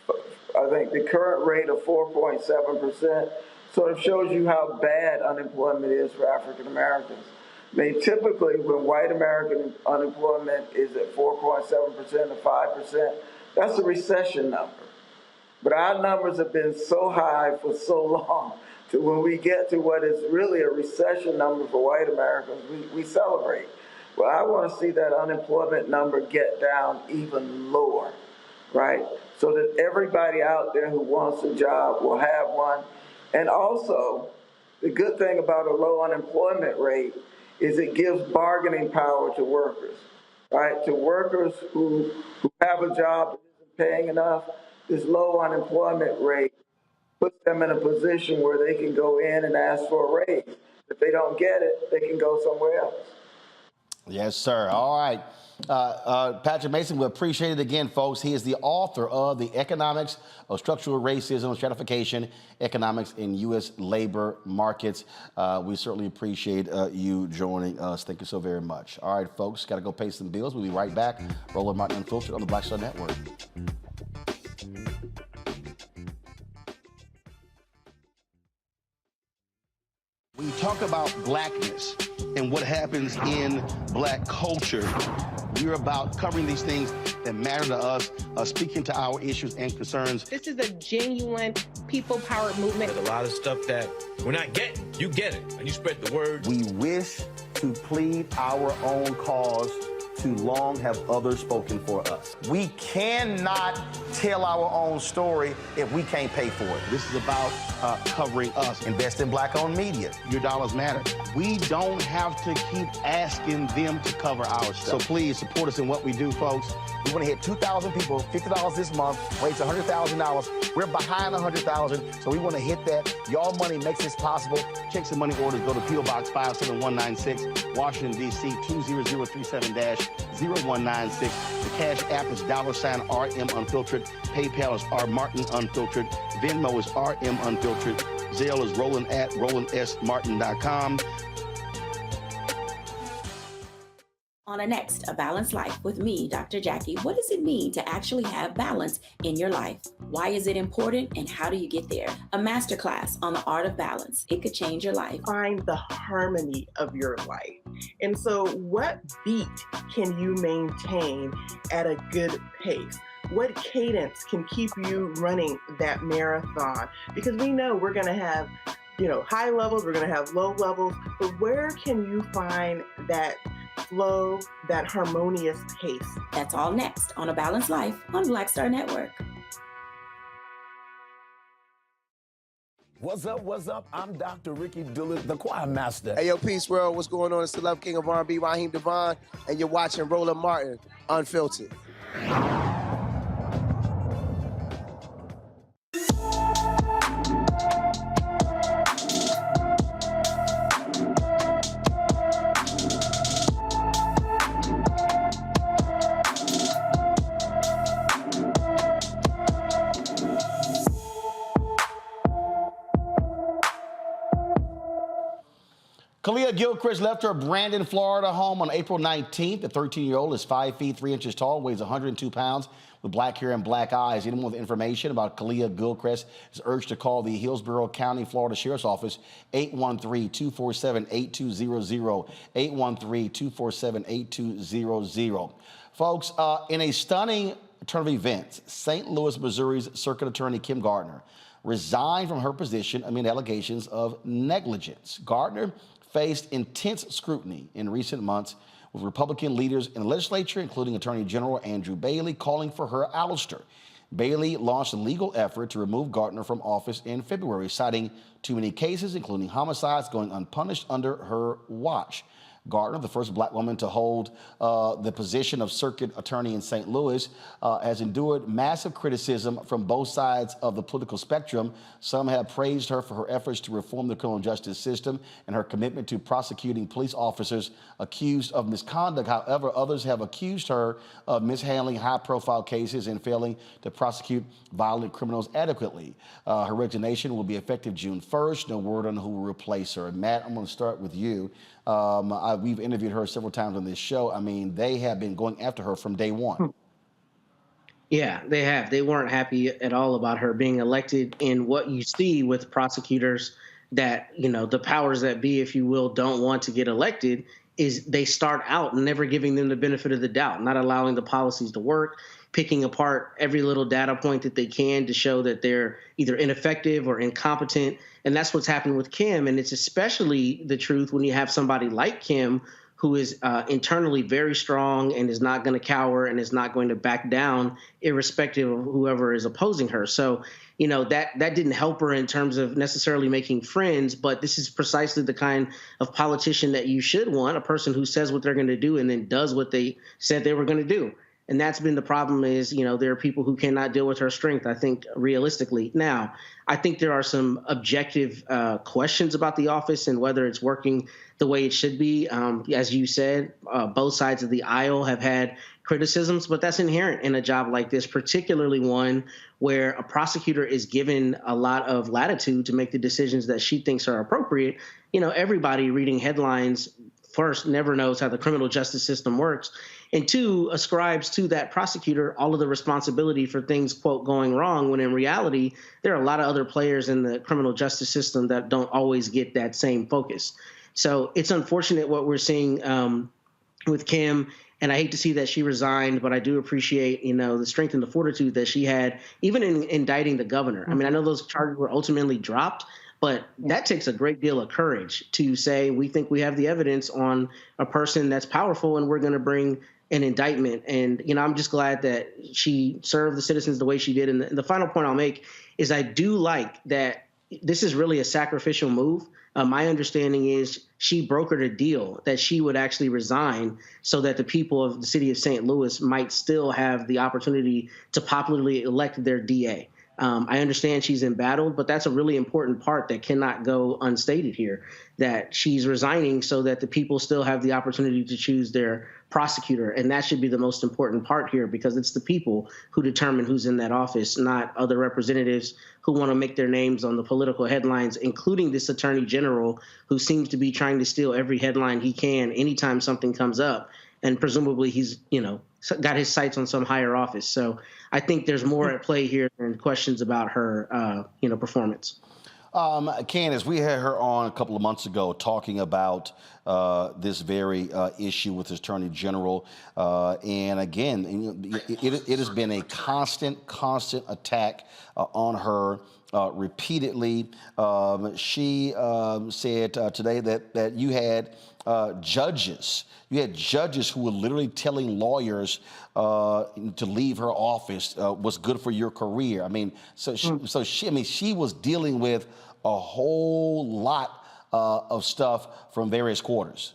I think the current rate of 4.7% sort of shows you how bad unemployment is for African Americans. I mean, typically when white American unemployment is at 4.7% or 5%, that's a recession number. But our numbers have been so high for so long, to when we get to what is really a recession number for white Americans, we celebrate. Well, I want to see that unemployment number get down even lower, right? So that everybody out there who wants a job will have one. And also, the good thing about a low unemployment rate is it gives bargaining power to workers, right? To workers who have a job that isn't paying enough, this low unemployment rate puts them in a position where they can go in and ask for a raise. If they don't get it, they can go somewhere else. Yes, sir. All right. Patrick Mason, we appreciate it again, folks. He is the author of The Economics of Structural Racism and Stratification, Economics in U.S. Labor Markets. We certainly appreciate you joining us. Thank you so very much. All right, folks, got to go pay some bills. We'll be right back. Roland Martin Unfiltered on the Black Star Network. When you talk about blackness and what happens in black culture, we're about covering these things that matter to us, speaking to our issues and concerns. This is a genuine people-powered movement. There's a lot of stuff that we're not getting. You get it, and you spread the word. We wish to plead our own cause. Too long have others spoken for us. We cannot tell our own story if we can't pay for it. This is about covering us. Invest in black-owned media. Your dollars matter. We don't have to keep asking them to cover our stuff. So please support us in what we do, folks. We want to hit 2,000 people, $50 this month, raise $100,000. We're behind $100,000, so we want to hit that. Y'all money makes this possible. Check some money orders. Go to P.O. Box 57196, Washington, D.C. 20037-0196. The Cash App is $RM Unfiltered. PayPal is R Martin Unfiltered. Venmo is RM Unfiltered. Zelle is Roland at RolandSMartin.com. On a next, A Balanced Life with me, Dr. Jackie. What does it mean to actually have balance in your life? Why is it important and how do you get there? A masterclass on the art of balance. It could change your life. Find the harmony of your life. And so what beat can you maintain at a good pace? What cadence can keep you running that marathon? Because we know we're going to have, high levels, we're going to have low levels, but where can you find that flow, that harmonious pace? That's all next on A Balanced Life on Black Star Network. What's up? I'm Dr. Ricky Dillard, the choir master. Hey, yo, Peace World. What's going on? It's the Love King of R&B, Raheem Devon, and you're watching Roland Martin Unfiltered. Kalia Gilchrist left her Brandon, Florida home on April 19th. The 13-year-old is 5 feet 3 inches tall, weighs 102 pounds, with black hair and black eyes. Anyone with information about Kalia Gilchrist is urged to call the Hillsborough County, Florida Sheriff's Office, 813-247-8200, 813-247-8200. Folks, in a stunning turn of events, St. Louis, Missouri's Circuit Attorney Kim Gardner resigned from her position amid allegations of negligence. Gardner faced intense scrutiny in recent months, with Republican leaders in the legislature, including Attorney General Andrew Bailey, calling for her ouster. Bailey launched a legal effort to remove Gardner from office in February, citing too many cases, including homicides, going unpunished under her watch. Gardner, the first black woman to hold the position of circuit attorney in St. Louis, has endured massive criticism from both sides of the political spectrum. Some have praised her for her efforts to reform the criminal justice system and her commitment to prosecuting police officers accused of misconduct. However, others have accused her of mishandling high-profile cases and failing to prosecute violent criminals adequately. Her resignation will be effective June 1st. No word on who will replace her. Matt, I'm going to start with you. We've interviewed her several times on this show. I mean, they have been going after her from day one. Yeah, they have. They weren't happy at all about her being elected. And what you see with prosecutors that, you know, the powers that be, if you will, don't want to get elected is they start out never giving them the benefit of the doubt, not allowing the policies to work, picking apart every little data point that they can to show that they're either ineffective or incompetent. And that's what's happened with Kim. And it's especially the truth when you have somebody like Kim, who is internally very strong and is not going to cower and is not going to back down, irrespective of whoever is opposing her. So, you know, that didn't help her in terms of necessarily making friends, but this is precisely the kind of politician that you should want, a person who says what they're going to do and then does what they said they were going to do. And that's been the problem is, you know, there are people who cannot deal with her strength, I think, realistically. Now, I think there are some objective questions about the office and whether it's working the way it should be. As you said, both sides of the aisle have had criticisms, but that's inherent in a job like this, particularly one where a prosecutor is given a lot of latitude to make the decisions that she thinks are appropriate. You know, everybody reading headlines first never knows how the criminal justice system works, and two, ascribes to that prosecutor all of the responsibility for things, quote, going wrong, when in reality, there are a lot of other players in the criminal justice system that don't always get that same focus. So it's unfortunate what we're seeing with Kim, and I hate to see that she resigned, but I do appreciate, you know, the strength and the fortitude that she had, even in indicting the governor. I mean, I know those charges were ultimately dropped, but that takes a great deal of courage to say, we think we have the evidence on a person that's powerful and we're going to bring an indictment. And, you know, I'm just glad that she served the citizens the way she did. And the final point I'll make is I do like that this is really a sacrificial move. My understanding is she brokered a deal that she would actually resign so that the people of the city of St. Louis might still have the opportunity to popularly elect their DA. I understand she's embattled, but that's a really important part that cannot go unstated here, that she's resigning so that the people still have the opportunity to choose their prosecutor. And that should be the most important part here, because it's the people who determine who's in that office, not other representatives who want to make their names on the political headlines, including this attorney general who seems to be trying to steal every headline he can anytime something comes up. And presumably he's, you know, got his sights on some higher office. So I think there's more at play here than questions about her, you know, performance. Candace, we had her on a couple of months ago talking about this very issue with the Attorney General. And again, it has been a constant attack on her repeatedly. She said today that you had judges who were literally telling lawyers to leave her office was good for your career. I mean, she was dealing with a whole lot of stuff from various quarters.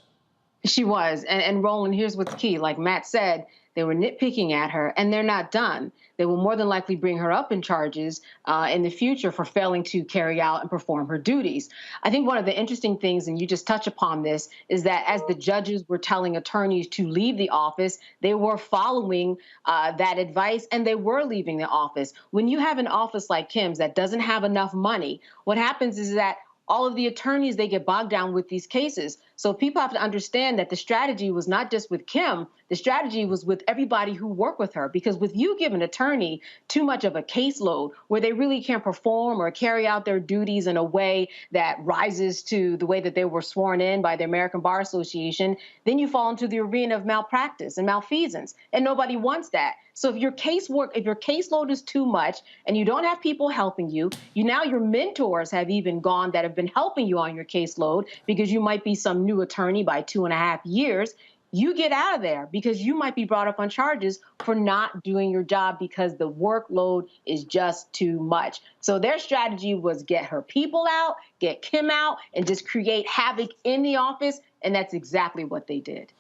She was. And Roland, here's what's key. Like Matt said, they were nitpicking at her, and they're not done. They will more than likely bring her up in charges in the future for failing to carry out and perform her duties. I think one of the interesting things, and you just touch upon this, is that as the judges were telling attorneys to leave the office, they were following that advice, and they were leaving the office. When you have an office like Kim's that doesn't have enough money, what happens is that all of the attorneys, they get bogged down with these cases. So people have to understand that the strategy was not just with Kim, the strategy was with everybody who worked with her. Because with you give an attorney too much of a caseload where they really can't perform or carry out their duties in a way that rises to the way that they were sworn in by the American Bar Association, then you fall into the arena of malpractice and malfeasance. And nobody wants that. So if your caseload is too much and you don't have people helping you, now your mentors have even gone that have been helping you on your caseload because you might be some new attorney by 2.5 years, you get out of there because you might be brought up on charges for not doing your job because the workload is just too much. So their strategy was get her people out, get Kim out, and just create havoc in the office, and that's exactly what they did.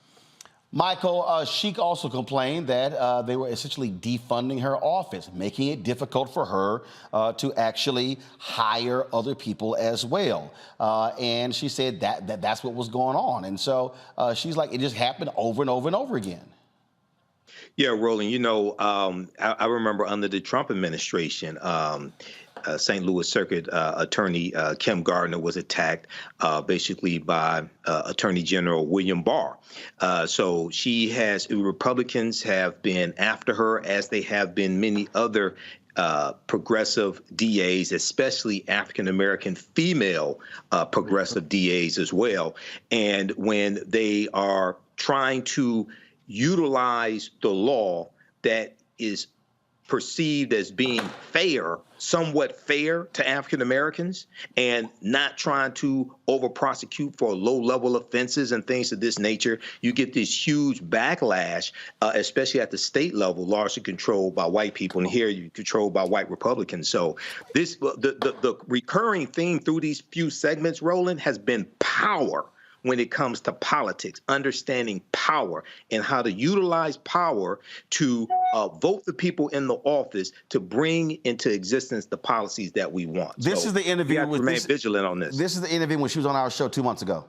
Michael, Sheik also complained that they were essentially defunding her office, making it difficult for her to actually hire other people as well. And she said that's what was going on. And so she's like, it just happened over and over and over again. Yeah, Roland, I remember under the Trump administration, St. Louis Circuit Attorney Kim Gardner was attacked basically by Attorney General William Barr. So Republicans have been after her, as they have been many other progressive DAs, especially African-American female progressive DAs as well. And when they are trying to utilize the law that is perceived as being somewhat fair to African Americans, and not trying to over-prosecute for low-level offenses and things of this nature, you get this huge backlash, especially at the state level, largely controlled by white people, and here you're controlled by white Republicans. So the recurring theme through these few segments, Roland, has been power. When it comes to politics, understanding power and how to utilize power to vote the people in the office to bring into existence the policies that we want. This is the interview. We have to remain vigilant on this. This is the interview when she was on our show 2 months ago.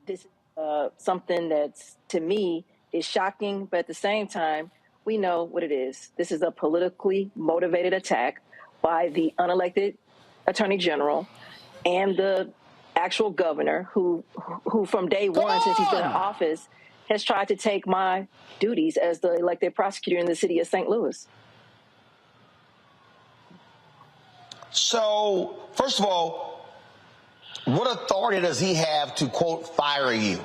This is something that's, to me, is shocking, but at the same time, we know what it is. This is a politically motivated attack by the unelected Attorney General and the actual governor who from day one, since he's been in office, has tried to take my duties as the elected prosecutor in the city of St. Louis. So, first of all, what authority does he have to, quote, fire you?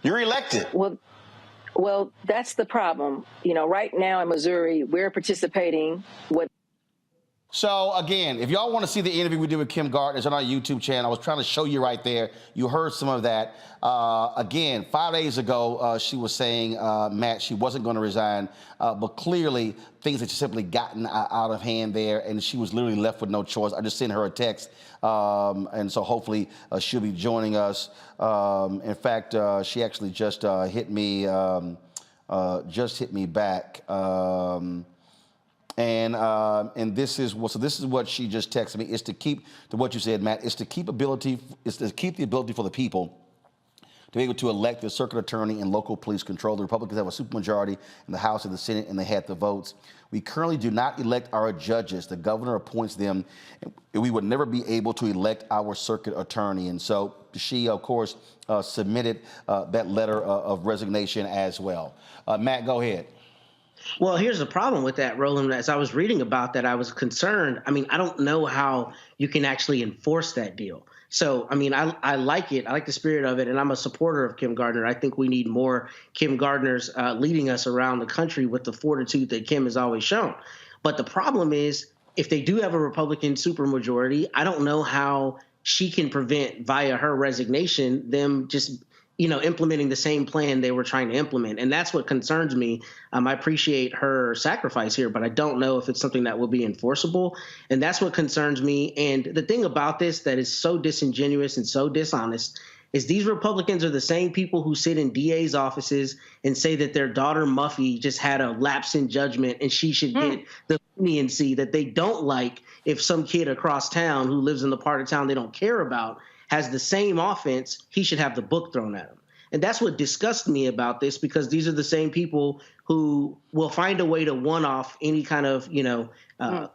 You're elected. Well, that's the problem. Right now in Missouri, we're participating with. So, again, if y'all want to see the interview we did with Kim Gardner, it's on our YouTube channel. I was trying to show you right there. You heard some of that. Again, 5 days ago, she was saying, Matt, she wasn't going to resign. But clearly, things had simply gotten out of hand there, and she was literally left with no choice. I just sent her a text, and so hopefully she'll be joining us. In fact, she actually just hit me back. And this is what she just texted me. It's to keep, to what you said, Matt, it's to keep the ability for the people to be able to elect the circuit attorney and local police control. The Republicans have a supermajority in the House and the Senate, and they had the votes. We currently do not elect our judges. The governor appoints them. We would never be able to elect our circuit attorney. And so she, of course, submitted that letter of resignation as well. Matt, go ahead. Well, here's the problem with that, Roland. As I was reading about that, I was concerned. I mean, I don't know how you can actually enforce that deal. So, I mean, I like it. I like the spirit of it, and I'm a supporter of Kim Gardner. I think we need more Kim Gardners leading us around the country with the fortitude that Kim has always shown. But the problem is, if they do have a Republican supermajority, I don't know how she can prevent, via her resignation, them just implementing the same plan they were trying to implement. And that's what concerns me. I appreciate her sacrifice here, but I don't know if it's something that will be enforceable. And that's what concerns me. And the thing about this that is so disingenuous and so dishonest is these Republicans are the same people who sit in DA's offices and say that their daughter Muffy just had a lapse in judgment and she should get the leniency that they don't like if some kid across town who lives in the part of town they don't care about has the same offense, he should have the book thrown at him. And that's what disgusts me about this, because these are the same people who will find a way to one-off any kind of,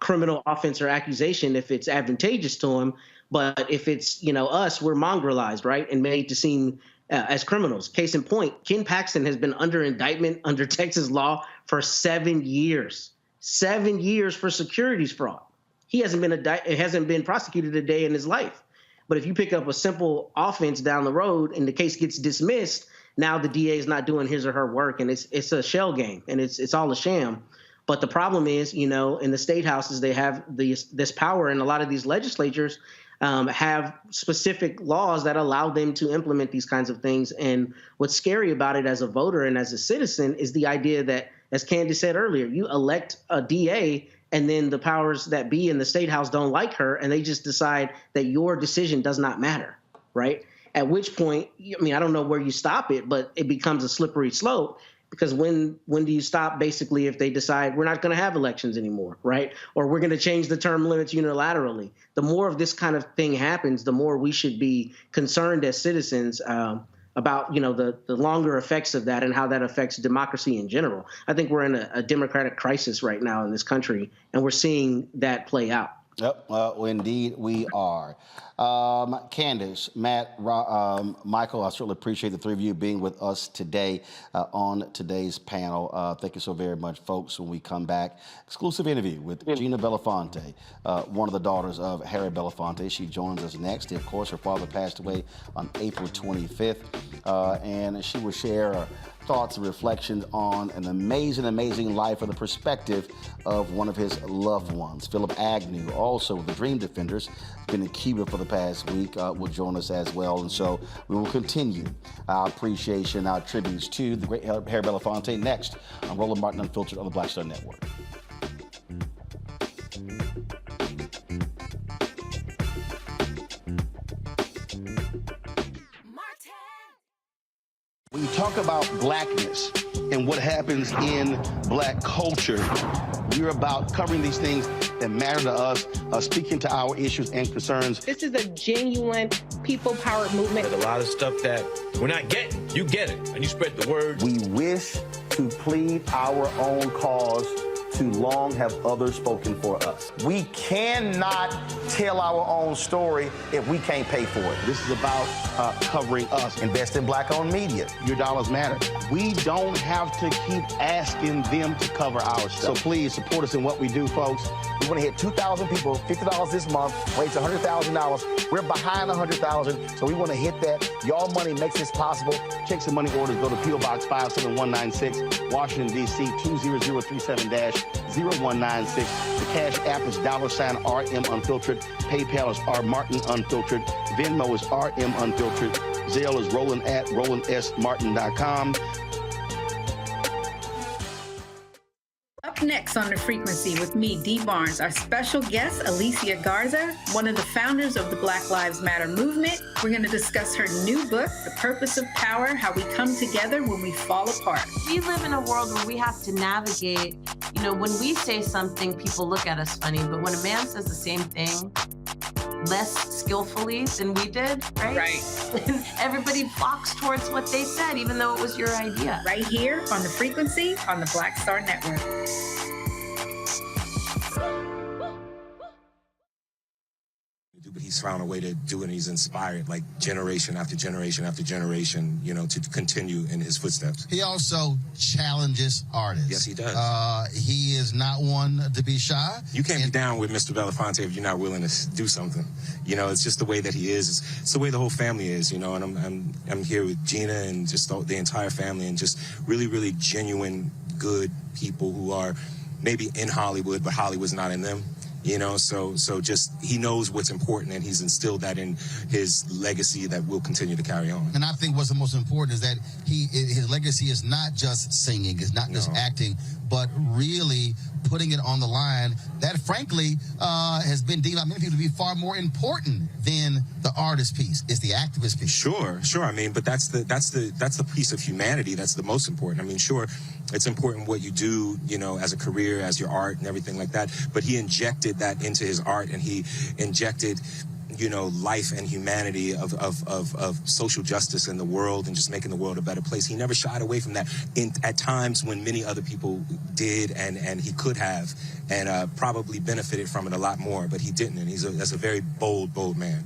criminal offense or accusation if it's advantageous to them. But if it's, us, we're mongrelized, right, and made to seem as criminals. Case in point, Ken Paxton has been under indictment under Texas law for 7 years. 7 years for securities fraud. He hasn't been prosecuted a day in his life. But if you pick up a simple offense down the road and the case gets dismissed, now the DA is not doing his or her work, and it's a shell game, and it's all a sham. But the problem is, in the state houses, they have this power, and a lot of these legislatures have specific laws that allow them to implement these kinds of things. And what's scary about it as a voter and as a citizen is the idea that, as Candace said earlier, you elect a DA and then the powers that be in the state house don't like her, and they just decide that your decision does not matter, right? At which point, I don't know where you stop it, but it becomes a slippery slope, because when do you stop, basically, if they decide we're not going to have elections anymore, right? Or we're going to change the term limits unilaterally. The more of this kind of thing happens, the more we should be concerned as citizens about, the longer effects of that and how that affects democracy in general. I think we're in a democratic crisis right now in this country, and we're seeing that play out. Yep, indeed we are. Candace, Matt, Michael, I certainly appreciate the three of you being with us today on today's panel. Thank you so very much, folks. When we come back, exclusive interview with Gina Belafonte, one of the daughters of Harry Belafonte. She joins us next. Of course, her father passed away on April 25th, and she will share thoughts and reflections on an amazing life from the perspective of one of his loved ones. Philip Agnew, also the Dream Defenders, been in Cuba for the past week, will join us as well. And so we will continue our appreciation, our tributes to the great Harry Belafonte next on Roland Martin Unfiltered on the Black Star Network. When you talk about blackness and what happens in black culture, we're about covering these things that matter to us, speaking to our issues and concerns. This is a genuine people-powered movement. There's a lot of stuff that we're not getting. You get it, and you spread the word. We wish to plead our own cause. Too long have others spoken for us. We cannot tell our own story if we can't pay for it. This is about covering us. Invest in black-owned media. Your dollars matter. We don't have to keep asking them to cover our stuff. So please support us in what we do, folks. We want to hit 2,000 people, $50 this month, raise $100,000. We're behind 100,000, so we want to hit that. Y'all money makes this possible. Check some money orders. Go to P.O. Box 57196, Washington, D.C. 20037-0196. The Cash App is $RM Unfiltered. PayPal is R Martin Unfiltered. Venmo is RM Unfiltered. Zelle is Roland at RolandSMartin.com. Up next on The Frequency with me, Dee Barnes, our special guest, Alicia Garza, one of the founders of the Black Lives Matter movement. We're going to discuss her new book, The Purpose of Power, How We Come Together When We Fall Apart. We live in a world where we have to navigate, when we say something, people look at us funny, but when a man says the same thing less skillfully than we did, right? Right. Everybody flocks towards what they said, even though it was your idea. Right here on The Frequency on the Black Star Network. But he's found a way to do it, and he's inspired like generation after generation after generation, to continue in his footsteps. He also challenges artists. Yes, he does. He is not one to be shy. You can't be down with Mr. Belafonte if you're not willing to do something. It's just the way that he is. It's the way the whole family is, and I'm here with Gina and just the entire family, and just really, really genuine, good people who are maybe in Hollywood, but Hollywood's not in them. So just he knows what's important, and he's instilled that in his legacy that will continue to carry on. And I think what's the most important is that his legacy is not just singing, it's not just acting, but really putting it on the line that frankly has been deemed by many people to be far more important than the artist piece. It's the activist piece. Sure. But that's the piece of humanity that's the most important. Sure, it's important what you do, as a career, as your art and everything like that. But he injected that into his art, and he injected life and humanity of social justice in the world and just making the world a better place. He never shied away from that at times when many other people did, and he could have, and probably benefited from it a lot more, but he didn't, and that's a very bold man.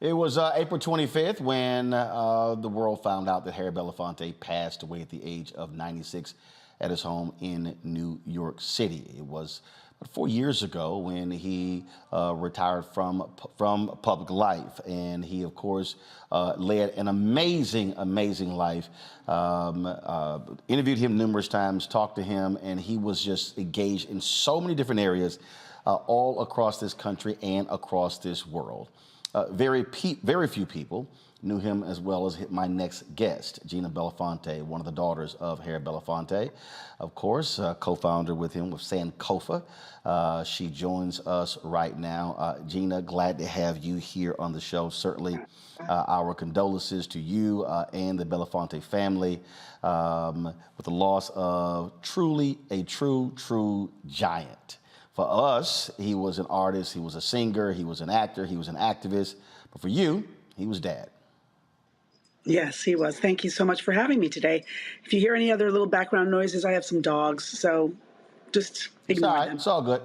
It was April 25th when the world found out that Harry Belafonte passed away at the age of 96 at his home in New York City. It was 4 years ago when he retired from public life, and he, of course, led an amazing life. Interviewed him numerous times, talked to him, and he was just engaged in so many different areas all across this country and across this world. Very few people knew him as well as my next guest, Gina Belafonte, one of the daughters of Harry Belafonte, of course, co-founder with him with Sankofa. She joins us right now. Gina, glad to have you here on the show. Certainly our condolences to you and the Belafonte family with the loss of truly a true giant. For us, he was an artist, he was a singer, he was an actor, he was an activist. But for you, he was dad. Yes, he was. Thank you so much for having me today. If you hear any other little background noises, I have some dogs, so just ignore them. It's all good.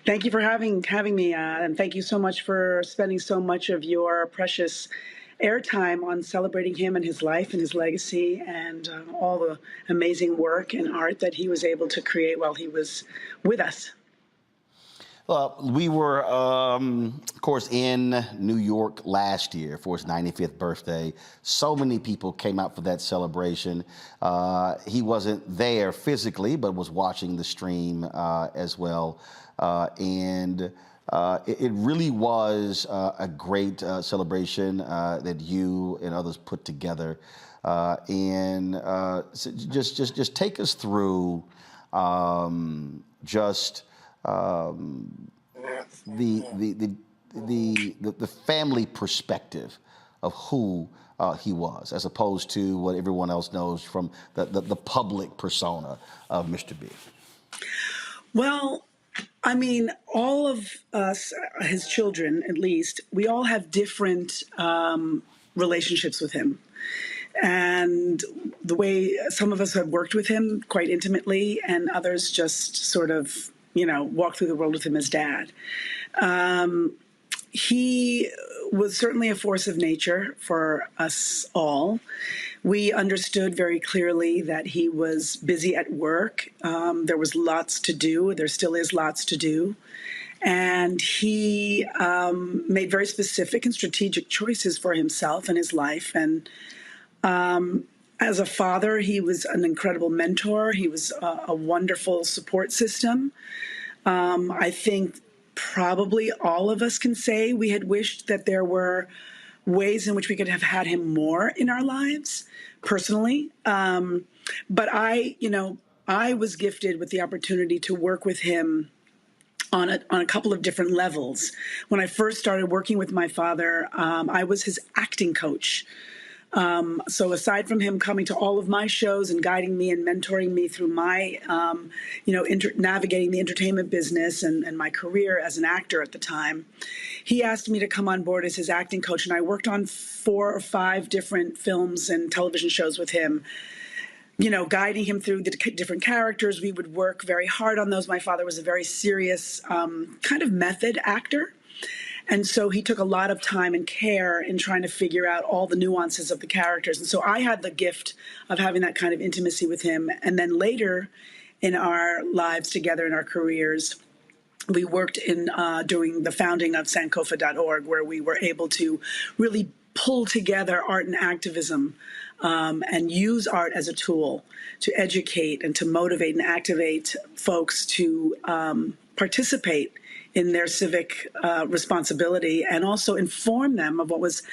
Thank you for having me, and thank you so much for spending so much of your precious airtime on celebrating him and his life and his legacy and all the amazing work and art that he was able to create while he was with us. Well, we were, of course, in New York last year for his 95th birthday. So many people came out for that celebration. He wasn't there physically, but was watching the stream as well. It really was a great celebration that you and others put together. Just take us through the family perspective of who he was, as opposed to what everyone else knows from the public persona of Mr. B. Well, I mean, all of us, his children at least, we all have different relationships with him. And the way some of us have worked with him quite intimately, and others just sort of, walk through the world with him as dad. He was certainly a force of nature for us all. We understood very clearly that he was busy at work. There was lots to do. There still is lots to do. And he made very specific and strategic choices for himself and his life. And as a father, he was an incredible mentor. He was a wonderful support system. I think probably all of us can say we had wished that there were ways in which we could have had him more in our lives personally. But I was gifted with the opportunity to work with him on a couple of different levels. When I first started working with my father, I was his acting coach. So aside from him coming to all of my shows and guiding me and mentoring me through my, navigating the entertainment business and my career as an actor at the time, he asked me to come on board as his acting coach. And I worked on 4 or 5 different films and television shows with him, guiding him through the different characters. We would work very hard on those. My father was a very serious kind of method actor. And so he took a lot of time and care in trying to figure out all the nuances of the characters. And so I had the gift of having that kind of intimacy with him. And then later in our lives together, in our careers, we worked in during the founding of Sankofa.org, where we were able to really pull together art and activism and use art as a tool to educate and to motivate and activate folks to participate in their civic responsibility and also inform them of what was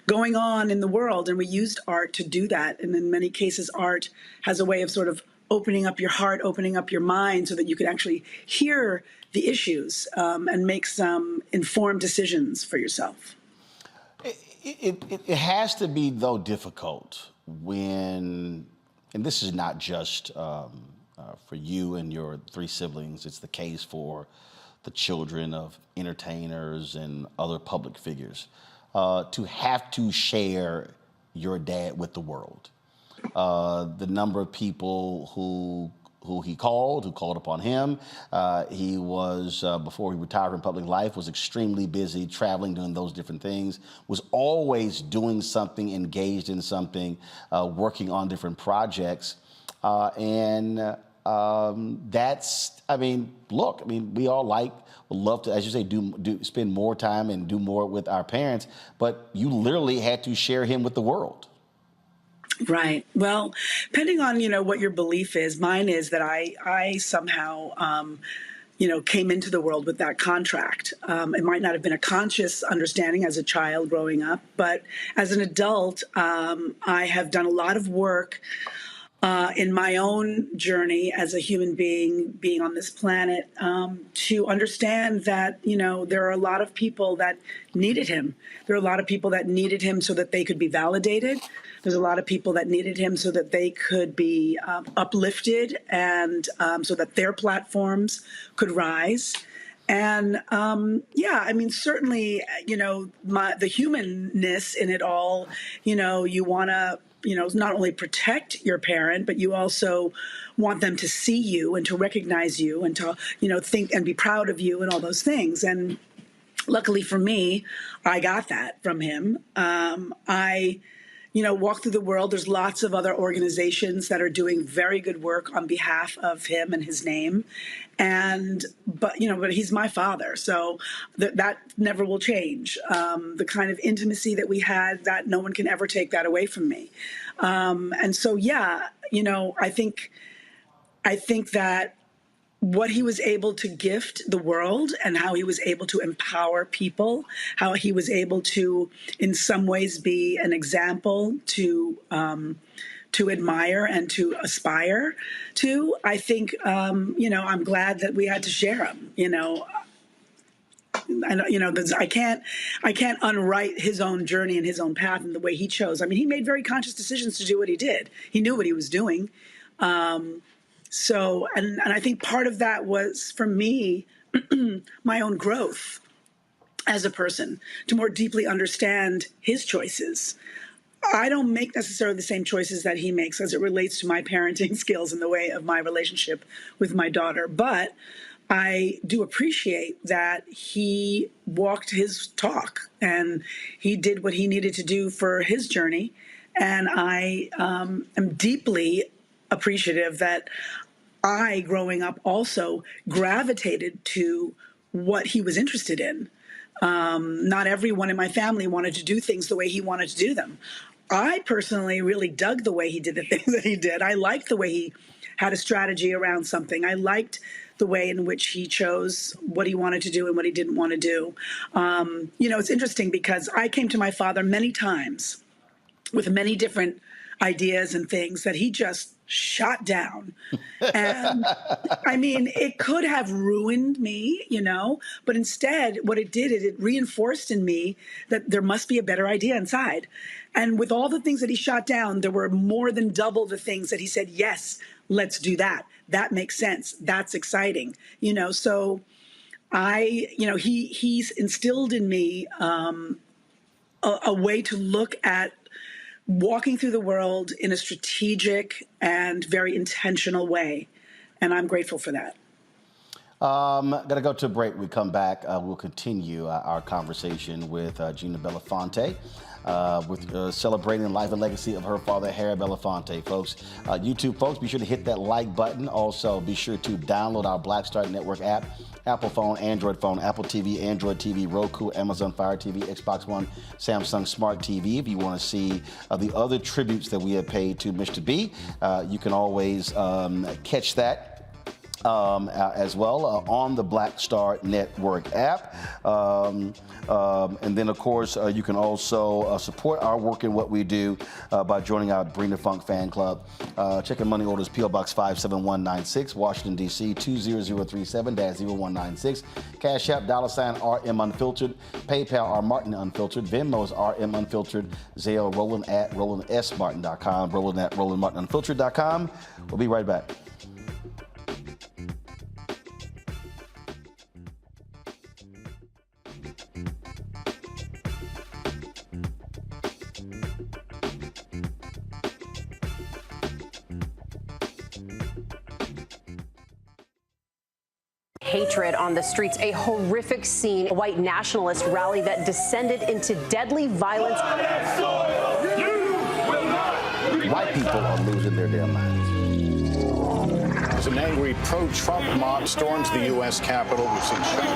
going on in the world. And we used art to do that. And in many cases, art has a way of sort of opening up your heart, opening up your mind so that you can actually hear the issues and make some informed decisions for yourself. It has to be, though, difficult when, and this is not just for you and your 3 siblings, it's the case for the children of entertainers and other public figures, to have to share your dad with the world. The number of people who he called, who called upon him. He was, before he retired from public life, was extremely busy traveling, doing those different things, was always doing something, engaged in something, working on different projects. That's, I mean, look, I mean, we all would love to, as you say, spend more time and do more with our parents, but you literally had to share him with the world. Right. Well, depending on, what your belief is, mine is that I somehow, came into the world with that contract. It might not have been a conscious understanding as a child growing up, but as an adult, I have done a lot of work in my own journey as a human being on this planet, to understand that, there are a lot of people that needed him. There are a lot of people that needed him so that they could be validated. There's a lot of people that needed him so that they could be uplifted and so that their platforms could rise. And certainly, the humanness in it all, you want to, not only protect your parent, but you also want them to see you and to recognize you and to, think and be proud of you and all those things. And luckily for me, I got that from him. I walk through the world. There's lots of other organizations that are doing very good work on behalf of him and his name. But he's my father. So that never will change. The kind of intimacy that we had, that no one can ever take that away from me. I think that what he was able to gift the world and how he was able to empower people, how he was able to, in some ways, be an example to admire and to aspire to. I think, I'm glad that we had to share him. I can't unwrite his own journey and his own path and the way he chose. I mean, he made very conscious decisions to do what he did. He knew what he was doing. So I think part of that was, for me, my own growth as a person, to more deeply understand his choices. I don't make necessarily the same choices that he makes as it relates to my parenting skills in the way of my relationship with my daughter. But I do appreciate that he walked his talk and he did what he needed to do for his journey. And I am deeply appreciative that I, growing up, also gravitated to what he was interested in. Not everyone in my family wanted to do things the way he wanted to do them. I personally really dug the way he did the things that he did. I liked the way he had a strategy around something. I liked the way in which he chose what he wanted to do and what he didn't want to do. It's interesting because I came to my father many times with many different ideas and things that he just shot down. And I mean, it could have ruined me, but instead what it did is it reinforced in me that there must be a better idea inside. And with all the things that he shot down, there were more than double the things that he said, yes, let's do that. That makes sense. That's exciting. So he's instilled in me a way to look at walking through the world in a strategic and very intentional way. And I'm grateful for that. Got to go to a break. We come back. We'll continue our conversation with Gina Belafonte, with celebrating the life and legacy of her father, Harry Belafonte, folks. YouTube folks, be sure to hit that like button. Also, be sure to download our Black Star Network app. Apple phone, Android phone, Apple TV, Android TV, Roku, Amazon Fire TV, Xbox One, Samsung Smart TV. If you want to see the other tributes that we have paid to Mr. B, you can always catch that as well on the Black Star Network app. And then, of course, you can also support our work in what we do by joining our Bring the Funk fan club. Checking money orders, P.O. Box 57196, Washington, D.C. 20037-0196. Cash App, $RM Unfiltered. PayPal, R Martin Unfiltered. Venmo is RM Unfiltered. Zelle, Roland at RolandSMartin.com. Roland at RolandMartinUnfiltered.com. We'll be right back. Hatred on the streets, a horrific scene, a white nationalist rally that descended into deadly violence. White people are losing their damn minds. As an angry pro-Trump mob storms the U.S. Capitol, we've seen shooting.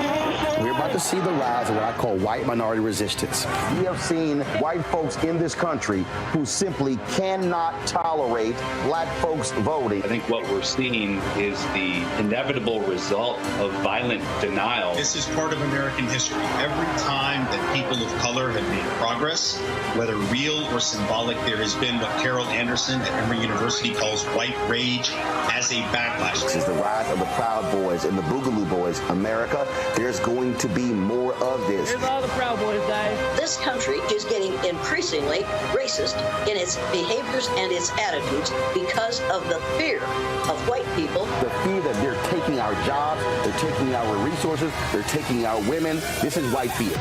We're about to see the rise of what I call white minority resistance. We have seen white folks in this country who simply cannot tolerate black folks voting. I think what we're seeing is the inevitable result of violent denial. This is part of American history. Every time that people of color have made progress, whether real or symbolic, there has been what Carol Anderson at Emory University calls white rage as a backlash. This is the rise of the Proud Boys and the Boogaloo Boys. America, there's going to be more of this. Here's all the Proud Boys, guys. This country is getting increasingly racist in its behaviors and its attitudes because of the fear of white people. The fear that they're taking our jobs, they're taking our resources, they're taking our women. This is white fear.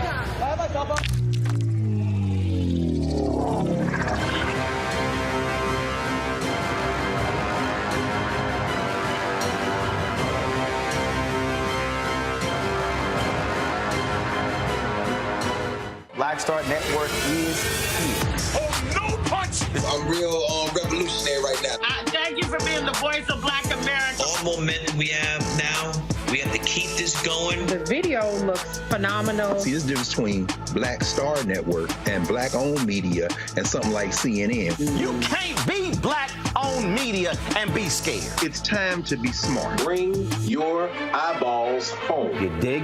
Black Star Network is here. Oh, no punch! I'm real revolutionary right now. Thank you for being the voice of Black America. All momentum we have now, we have to keep this going. The video looks phenomenal. See, there's a difference between Black Star Network and black-owned media and something like CNN. You can't be black-owned media and be scared. It's time to be smart. Bring your eyeballs home. You dig?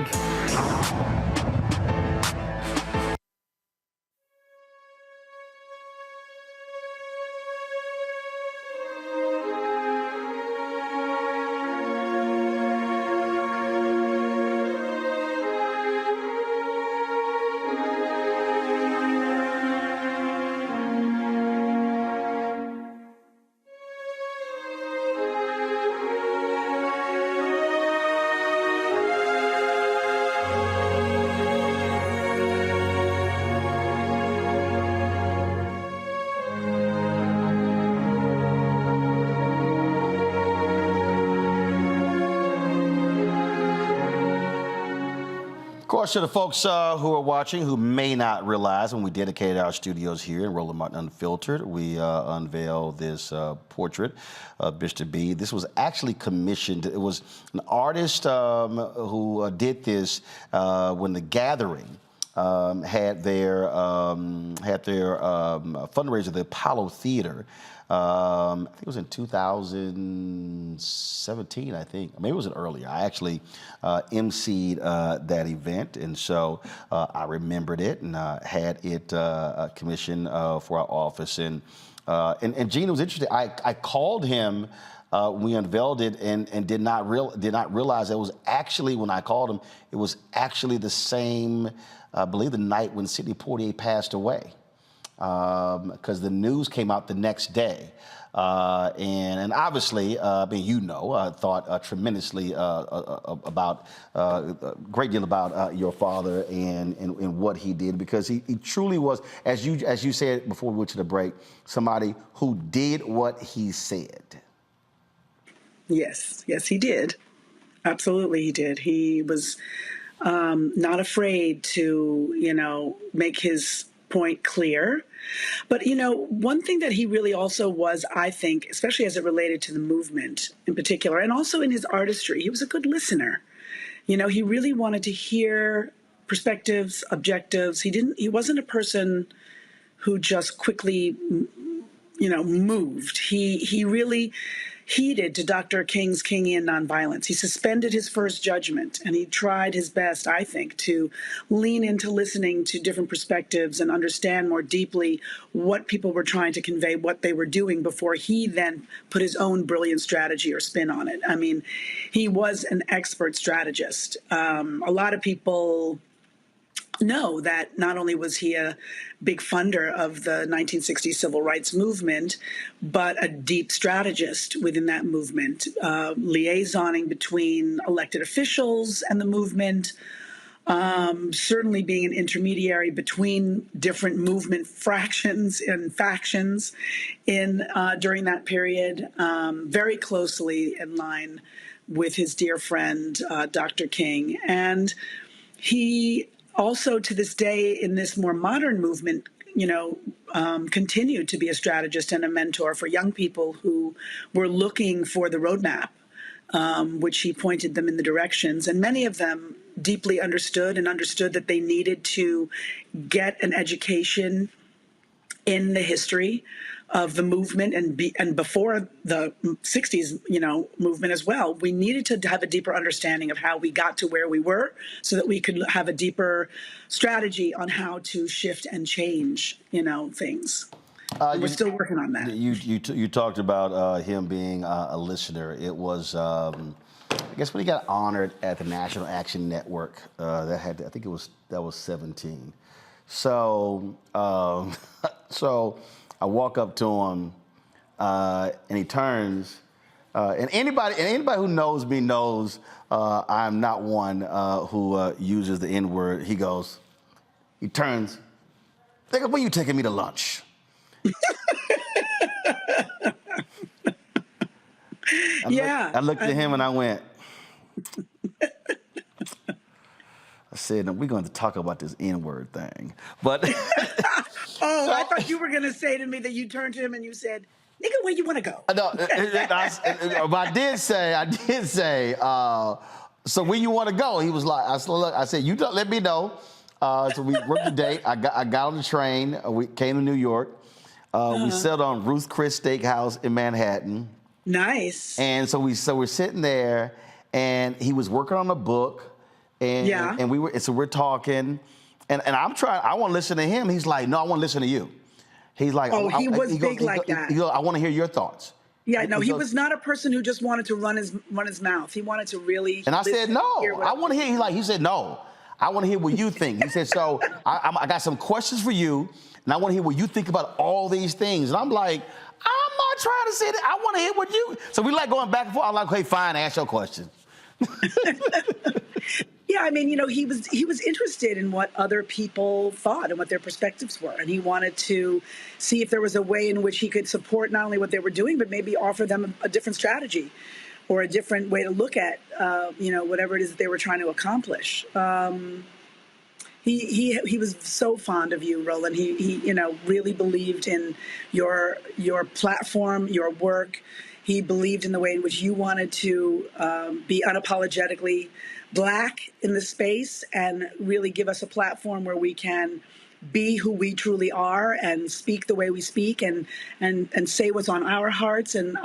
Of course, to the folks who are watching who may not realize, when we dedicated our studios here in Roland Martin Unfiltered, we unveiled this portrait of Mr. B. This was actually commissioned. It was an artist who did this when The Gathering had their fundraiser, the Apollo Theater. I think it was in 2017, I think. Maybe it was earlier. I actually emceed that event, and so I remembered it and had it commissioned for our office. And Gina was interested. I called him. We unveiled it and did not realize it was actually, when I called him, it was actually the same, I believe, the night when Sidney Poitier passed away. Because the news came out the next day. And obviously, I mean, thought tremendously about, a great deal about your father and what he did, because he truly was, as you said before we went to the break, somebody who did what he said. Yes, he did. Absolutely, he did. He was not afraid to, make his point clear. But, one thing that he really also was, I think, especially as it related to the movement in particular, and also in his artistry, he was a good listener. He really wanted to hear perspectives, objectives. He wasn't a person who just quickly, moved. He really heeded to Dr. King's Kingian nonviolence. He suspended his first judgment, and he tried his best, I think, to lean into listening to different perspectives and understand more deeply what people were trying to convey, what they were doing, before he then put his own brilliant strategy or spin on it. I mean, he was an expert strategist. A lot of people know that not only was he a big funder of the 1960s civil rights movement, but a deep strategist within that movement, liaisoning between elected officials and the movement, certainly being an intermediary between different movement fractions and factions during that period, very closely in line with his dear friend, Dr. King. And he also, to this day, in this more modern movement, continued to be a strategist and a mentor for young people who were looking for the roadmap, which he pointed them in the directions. And many of them deeply understood that they needed to get an education in the history of the movement and before the 60s, movement as well. We needed to have a deeper understanding of how we got to where we were so that we could have a deeper strategy on how to shift and change, things. We're still working on that. You talked about him being a listener. It was, I guess, when he got honored at the National Action Network, that was 17. So, so I walk up to him, and he turns, and anybody who knows me knows I'm not one who uses the N-word. He turns, "Nigga, when you taking me to lunch?" I looked at him and I went, I said, "No, we're going to talk about this N-word thing." But I thought you were going to say to me that you turned to him and you said, "Nigga, where you want to go?" No, but I did say, so where you want to go? He was like, I said, you let me know. So we worked the date. I got on the train. We came to New York. We settled on Ruth Chris Steakhouse in Manhattan. Nice. And so we're sitting there, and he was working on a book. And we're talking, and I want to listen to him. He's like, "No, I want to listen to you." He's like, he was big like that. He goes, "I want to hear your thoughts." Yeah, no, he was not a person who just wanted to run his mouth. He wanted to really. And I said, "No, I want to hear." He said, "No, I want to hear what you think." He said, "So I got some questions for you, and I want to hear what you think about all these things." And I'm like, "I'm not trying to say that. I want to hear what you." So we like going back and forth. I'm like, "Okay, fine, ask your question." Yeah, I mean, he was interested in what other people thought and what their perspectives were, and he wanted to see if there was a way in which he could support not only what they were doing, but maybe offer them a different strategy or a different way to look at, whatever it is that they were trying to accomplish. He was so fond of you, Roland. He really believed in your platform, your work. He believed in the way in which you wanted to be unapologetically Black in the space and really give us a platform where we can be who we truly are and speak the way we speak and say what's on our hearts. And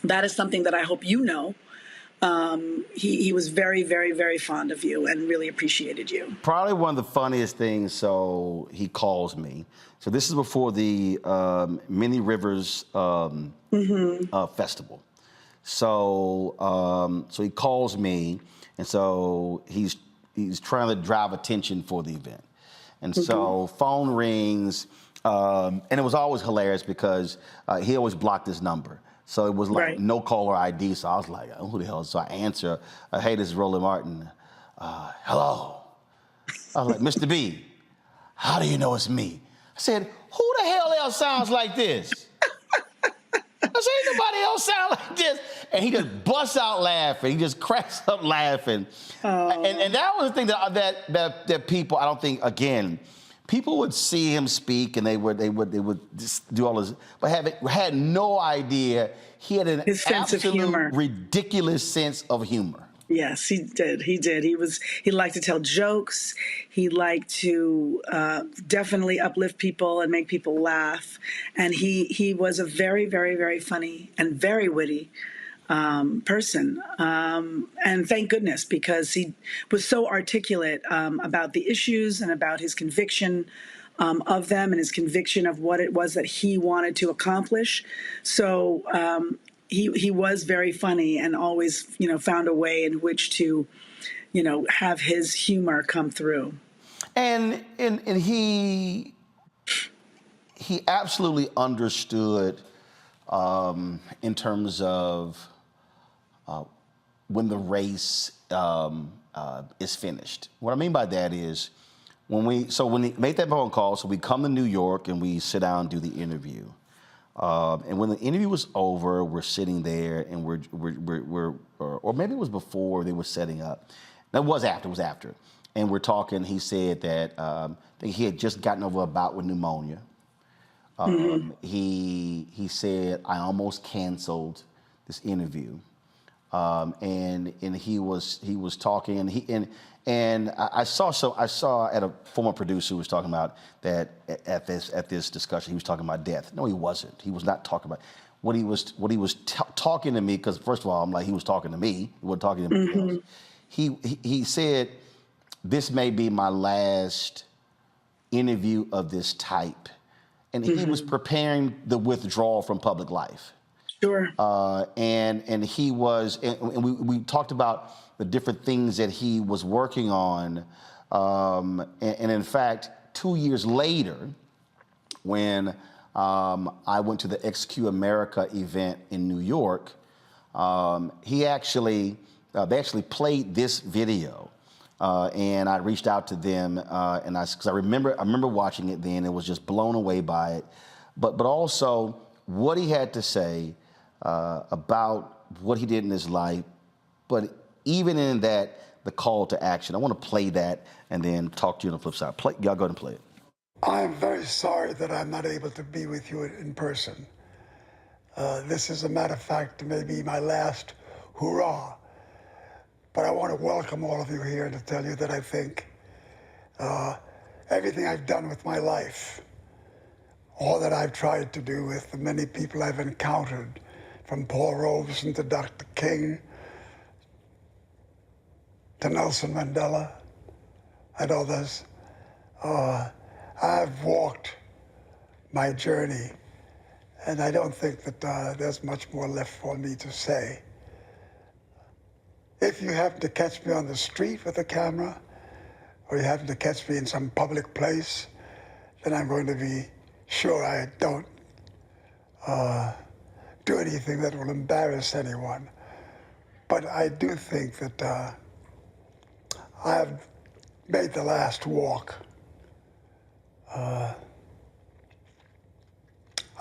that is something that I hope you know. He was very, very, very fond of you and really appreciated you. Probably one of the funniest things, so he calls me. So this is before the Many Rivers Festival. So he calls me, and so he's trying to drive attention for the event. And so phone rings, and it was always hilarious because he always blocked his number. So it was like no caller ID. So I was like, oh, who the hell? So I answer, "Hey, this is Roland Martin. Hello." I was like, "Mr. B, how do you know it's me?" I said, "Who the hell else sounds like this?" I said, "Ain't nobody else sound like this." and he just busts out laughing. He just cracks up laughing. And that was the thing that people, I don't think, again, people would see him speak and they would just do all this, but had no idea he had an absolute ridiculous sense of humor. Yes, he did. He did. He liked to tell jokes. He liked to definitely uplift people and make people laugh. And he was a very, very, very funny and very witty person. And thank goodness, because he was so articulate about the issues and about his conviction of them and his conviction of what it was that he wanted to accomplish. So he was very funny and always, found a way in which to, have his humor come through. And he absolutely understood in terms of when the race is finished. What I mean by that is when he made that phone call, so we come to New York and we sit down and do the interview. And when the interview was over, we're sitting there and or maybe it was before they were setting up. That was after. It was after. And we're talking. He said that I think he had just gotten over a bout with pneumonia. He said, I almost canceled this interview. And he was talking and I saw at a former producer who was talking about that at this discussion he was talking about death. No, he wasn't. He was not talking about what he was talking to me, because first of all I'm like, he was talking to me. He wasn't talking to anybody else. He said, this may be my last interview of this type, and he was preparing the withdrawal from public life. Sure. And he was, and we talked about the different things that he was working on. And in fact, 2 years later, when I went to the XQ America event in New York, they actually played this video. And I reached out to them, because I remember watching it then, and was just blown away by it. But also what he had to say about what he did in his life, but even in that, the call to action. I want to play that and then talk to you on the flip side. Y'all go ahead and play it. I am very sorry that I'm not able to be with you in person. This, as a matter of fact, may be my last hurrah. But I want to welcome all of you here and to tell you that I think everything I've done with my life, all that I've tried to do with the many people I've encountered, from Paul Robeson to Dr. King to Nelson Mandela and others, I've walked my journey, and I don't think that there's much more left for me to say. If you happen to catch me on the street with a camera, or you happen to catch me in some public place, then I'm going to be sure I don't do anything that will embarrass anyone. But I do think that I've made the last walk. I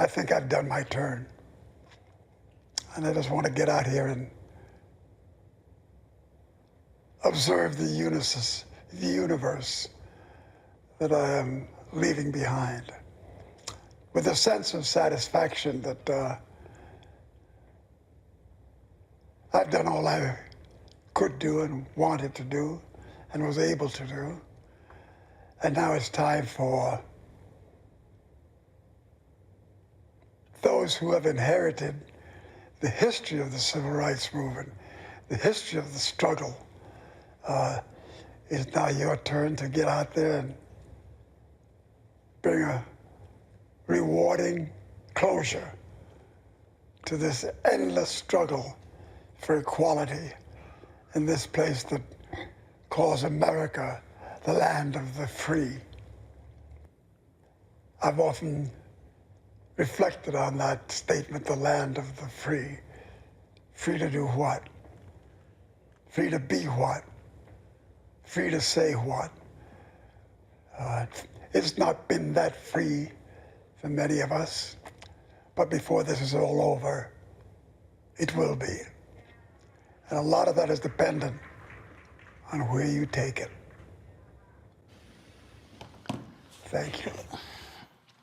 think I've done my turn. And I just want to get out here and observe the universe that I am leaving behind, with a sense of satisfaction that I've done all I could do and wanted to do and was able to do. And now it's time for those who have inherited the history of the civil rights movement, the history of the struggle. It's now your turn to get out there and bring a rewarding closure to this endless struggle for equality in this place that calls America the land of the free. I've often reflected on that statement, the land of the free. Free to do what? Free to be what? Free to say what? It's not been that free for many of us, but before this is all over, it will be. And a lot of that is dependent on where you take it. Thank you.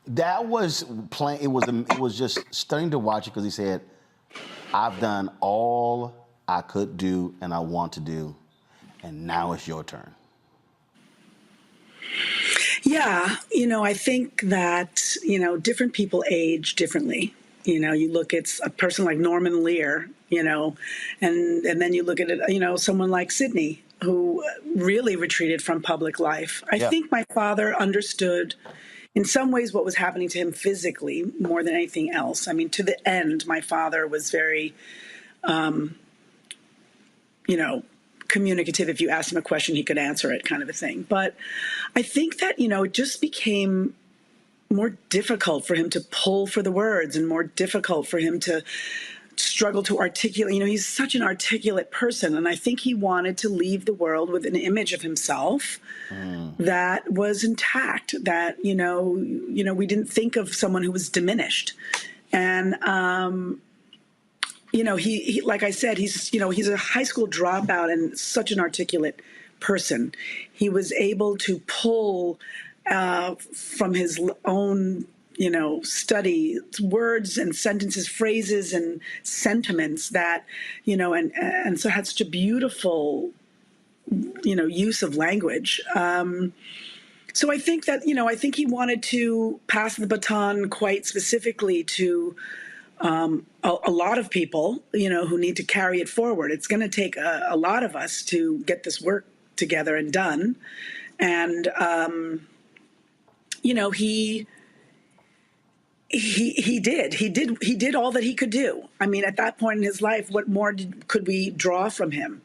That was plain. It was just stunning to watch it because he said, "I've done all I could do and I want to do, and now it's your turn." Yeah, I think that, different people age differently. You look at a person like Norman Lear, and then you look at it, someone like Sidney, who really retreated from public life. I think my father understood in some ways what was happening to him physically more than anything else. I mean, to the end, my father was very, communicative. If you asked him a question, he could answer it, kind of a thing. But I think that, it just became more difficult for him to pull for the words and more difficult for him to struggle to articulate. He's such an articulate person. And I think he wanted to leave the world with an image of himself that was intact, that, we didn't think of someone who was diminished. And, he like I said, he's a high school dropout and such an articulate person. He was able to pull from his own, study, words and sentences, phrases and sentiments that, and so had such a beautiful, use of language. So I think that, I think he wanted to pass the baton quite specifically to a lot of people, who need to carry it forward. It's going to take a lot of us to get this work together and done. And, he did all that he could do. I mean, at that point in his life, what more could we draw from him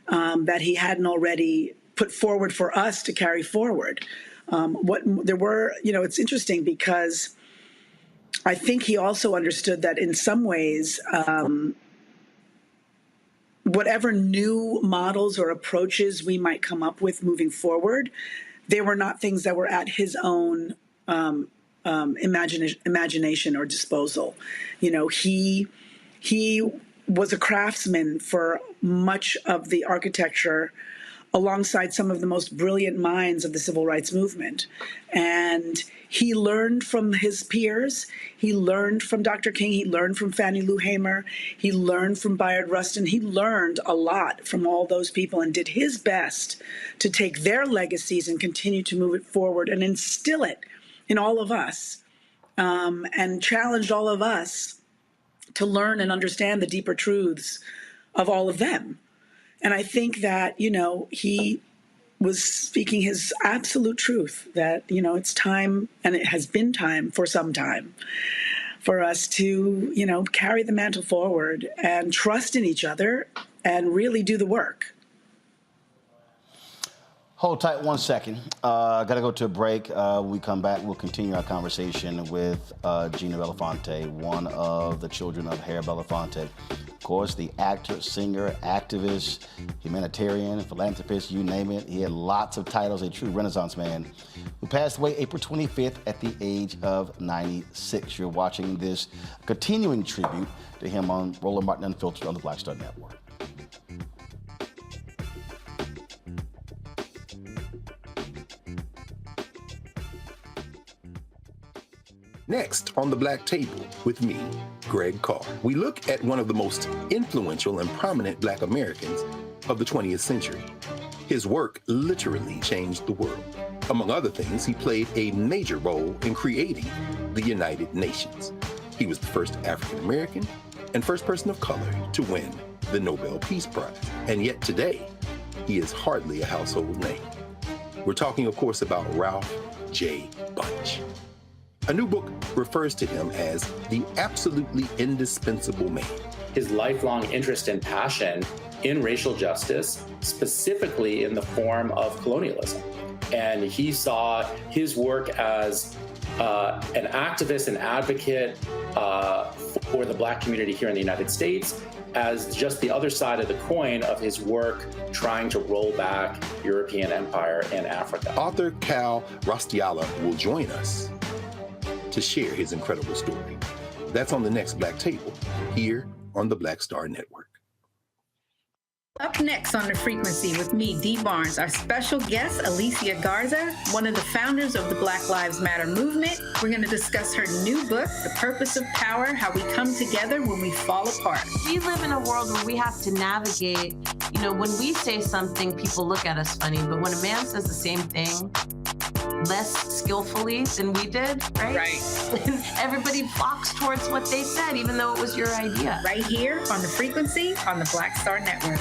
that he hadn't already put forward for us to carry forward? It's interesting because I think he also understood that in some ways, whatever new models or approaches we might come up with moving forward, they were not things that were at his own imagination or disposal. He was a craftsman for much of the architecture alongside some of the most brilliant minds of the civil rights movement. And he learned from his peers. He learned from Dr. King. He learned from Fannie Lou Hamer. He learned from Bayard Rustin. He learned a lot from all those people and did his best to take their legacies and continue to move it forward and instill it in all of us, and challenged all of us to learn and understand the deeper truths of all of them. And I think that, he was speaking his absolute truth, that, it's time, and it has been time for some time, for us to, carry the mantle forward and trust in each other and really do the work. Hold tight 1 second. Got to go to a break. When we come back, we'll continue our conversation with Gina Belafonte, one of the children of Harry Belafonte. Of course, the actor, singer, activist, humanitarian, philanthropist, you name it. He had lots of titles, a true Renaissance man who passed away April 25th at the age of 96. You're watching this continuing tribute to him on Roland Martin Unfiltered on the Black Star Network. Next on The Black Table with me, Greg Carr, we look at one of the most influential and prominent Black Americans of the 20th century. His work literally changed the world. Among other things, he played a major role in creating the United Nations. He was the first African American and first person of color to win the Nobel Peace Prize. And yet today, he is hardly a household name. We're talking, of course, about Ralph J. Bunche. A new book refers to him as the absolutely indispensable man. His lifelong interest and passion in racial justice, specifically in the form of colonialism. And he saw his work as an activist and advocate for the Black community here in the United States as just the other side of the coin of his work trying to roll back European empire in Africa. Author Cal Rostiala will join us to share his incredible story. That's on the next Black Table, here on the Black Star Network. Up next on The Frequency with me, Dee Barnes, our special guest, Alicia Garza, one of the founders of the Black Lives Matter movement. We're going to discuss her new book, The Purpose of Power, How We Come Together When We Fall Apart. We live in a world where we have to navigate, when we say something, people look at us funny, but when a man says the same thing less skillfully than we did, right? And everybody flocks towards what they said, even though it was your idea. Right here on The Frequency on the Black Star Network.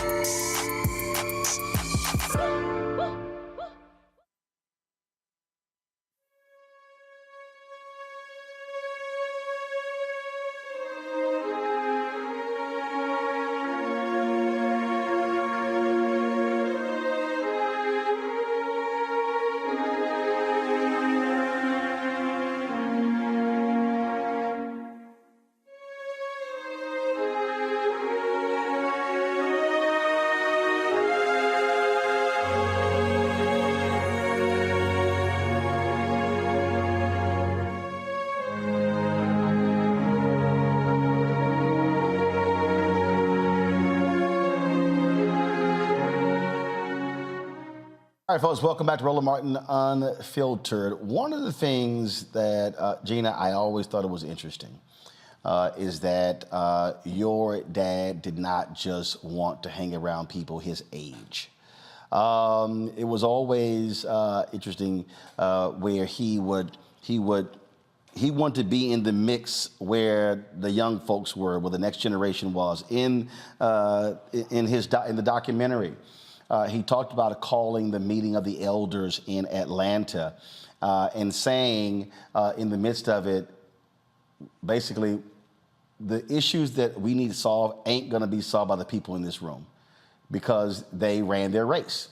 All right, folks, welcome back to Roland Martin Unfiltered. One of the things that, Gina, I always thought it was interesting is that your dad did not just want to hang around people his age. It was always interesting where he wanted to be in the mix where the young folks were, where the next generation was. In the documentary, he talked about calling the meeting of the elders in Atlanta and saying in the midst of it, basically, the issues that we need to solve ain't going to be solved by the people in this room because they ran their race.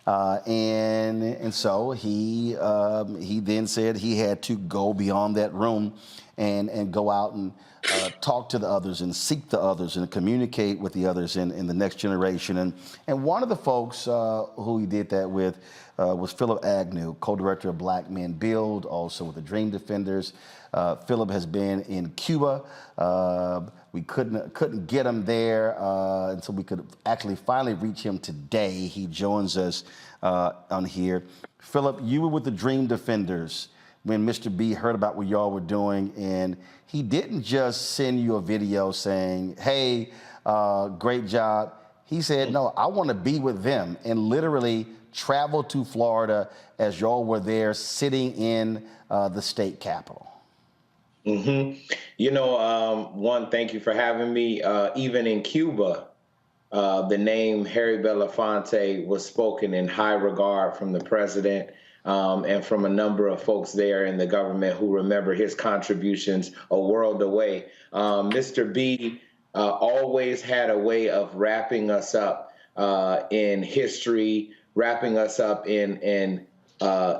And so he then said he had to go beyond that room and go out and talk to the others and seek the others and communicate with the others in the next generation. And one of the folks who he did that with was Philip Agnew, co-director of Black Men Build, also with the Dream Defenders. Philip has been in Cuba. We couldn't get him there, and so we could actually finally reach him today. He joins us on here. Philip, you were with the Dream Defenders when Mr. B heard about what y'all were doing, and he didn't just send you a video saying, hey, great job. He said, no, I want to be with them, and literally traveled to Florida as y'all were there sitting in the state capitol. One, thank you for having me. Even in Cuba, the name Harry Belafonte was spoken in high regard from the president and from a number of folks there in the government who remember his contributions a world away. Mr. B always had a way of wrapping us up in history, wrapping us up in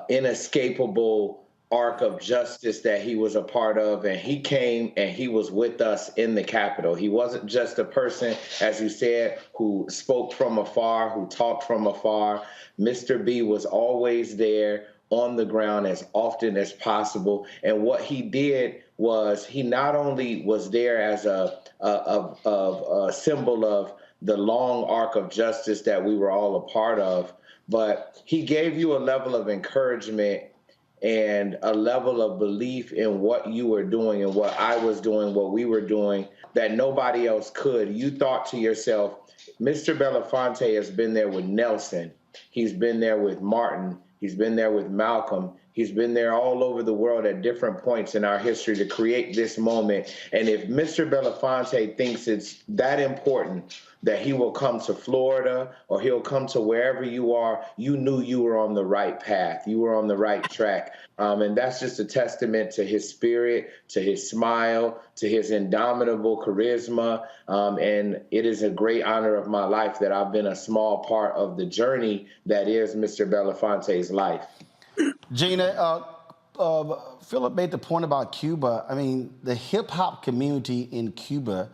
inescapable arc of justice that he was a part of, and he came and he was with us in the Capitol. He wasn't just a person, as you said, who spoke from afar, who talked from afar. Mr. B was always there on the ground as often as possible, and what he did was he not only was there as a symbol of the long arc of justice that we were all a part of, but he gave you a level of encouragement and a level of belief in what you were doing and what I was doing, what we were doing, that nobody else could. You thought to yourself, Mr. Belafonte has been there with Nelson. He's been there with Martin. He's been there with Malcolm. He's been there all over the world at different points in our history to create this moment. And if Mr. Belafonte thinks it's that important that he will come to Florida or he'll come to wherever you are, you knew you were on the right path. You were on the right track. And that's just a testament to his spirit, to his smile, to his indomitable charisma. And it is a great honor of my life that I've been a small part of the journey that is Mr. Belafonte's life. Gina, Philip made the point about Cuba. I mean, the hip-hop community in Cuba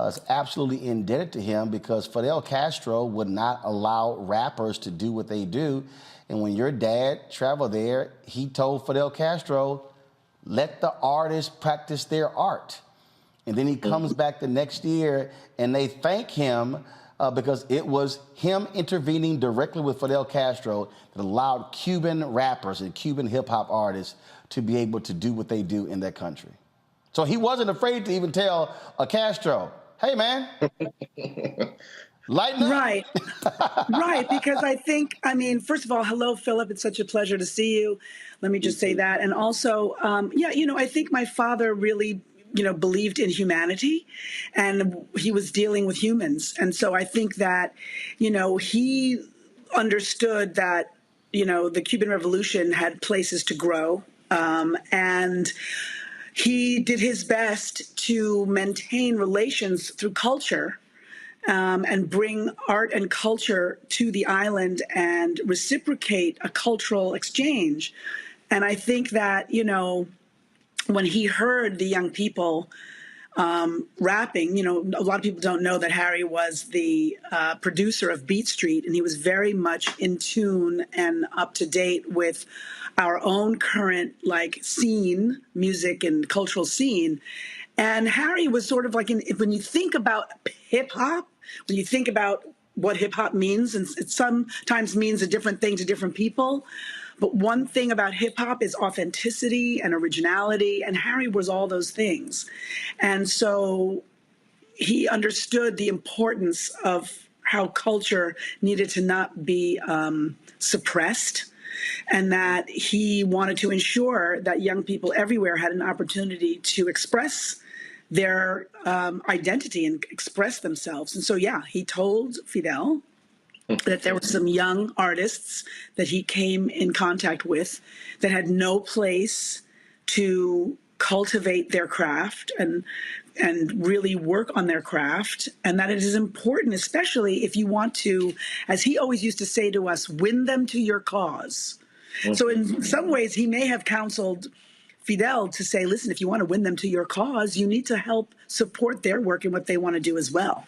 is absolutely indebted to him because Fidel Castro would not allow rappers to do what they do. And when your dad traveled there, he told Fidel Castro, let the artists practice their art. And then he comes back the next year and they thank him because it was him intervening directly with Fidel Castro that allowed Cuban rappers and Cuban hip-hop artists to be able to do what they do in that country. So he wasn't afraid to even tell Castro, hey, man, lighten up. Right. Right, because I mean, first of all, hello, Philip. It's such a pleasure to see you. Let me just say that. And also, I think my father really, believed in humanity, and he was dealing with humans. And so I think that, he understood that, the Cuban Revolution had places to grow. And he did his best to maintain relations through culture, and bring art and culture to the island and reciprocate a cultural exchange. And I think that, when he heard the young people rapping, a lot of people don't know that Harry was the producer of Beat Street, and he was very much in tune and up to date with our own current scene, music and cultural scene. And Harry was sort of when you think about hip hop, when you think about what hip hop means, and it sometimes means a different thing to different people. But one thing about hip hop is authenticity and originality, and Harry was all those things. And so he understood the importance of how culture needed to not be suppressed, and that he wanted to ensure that young people everywhere had an opportunity to express their identity and express themselves. And so, he told Fidel that there were some young artists that he came in contact with that had no place to cultivate their craft and really work on their craft, and that it is important, especially if you want to, as he always used to say to us, win them to your cause. So in some ways, he may have counseled Fidel to say, listen, if you want to win them to your cause, you need to help support their work and what they want to do as well.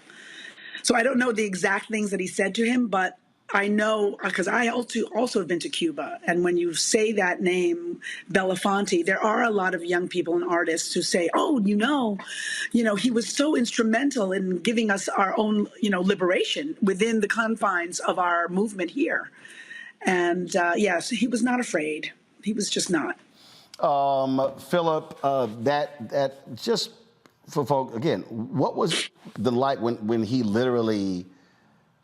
So I don't know the exact things that he said to him, but I know, because I also have been to Cuba. And when you say that name, Belafonte, there are a lot of young people and artists who say, oh, he was so instrumental in giving us our own, liberation within the confines of our movement here. And yes, he was not afraid. He was just not. Philip, that just for folks, again, what was the like when he literally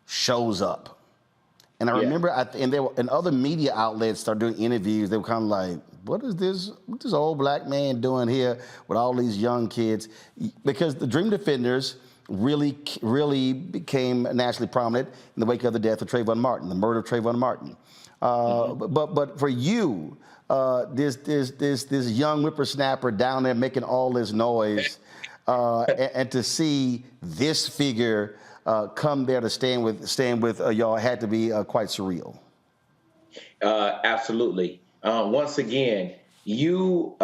shows up? And I remember, and other media outlets started doing interviews. They were kind of like, what is this old black man doing here with all these young kids? Because the Dream Defenders really, really became nationally prominent in the wake of the death of Trayvon Martin, the murder of Trayvon Martin. But for you, this young whippersnapper down there making all this noise, and to see this figure come there to stand with y'all had to be quite surreal. Absolutely. Once again, you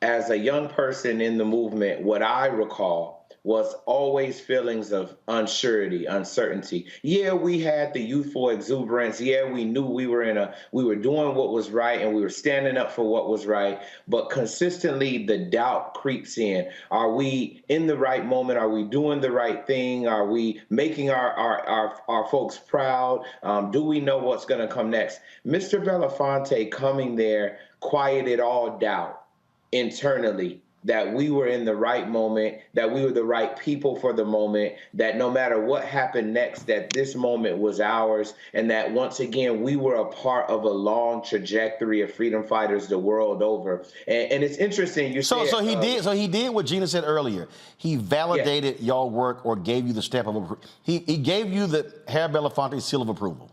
as a young person in the movement, what I recall was always feelings of unsurety, uncertainty. Yeah, we had the youthful exuberance. Yeah, we knew we were doing what was right and we were standing up for what was right. But consistently, the doubt creeps in. Are we in the right moment? Are we doing the right thing? Are we making our folks proud? Do we know what's going to come next? Mr. Belafonte coming there quieted all doubt internally, that we were in the right moment, that we were the right people for the moment, that no matter what happened next, that this moment was ours, and that once again, we were a part of a long trajectory of freedom fighters the world over. And it's interesting, So he did what Gina said earlier. He validated y'all work or gave you the stamp of approval. He gave you the Harry Belafonte seal of approval.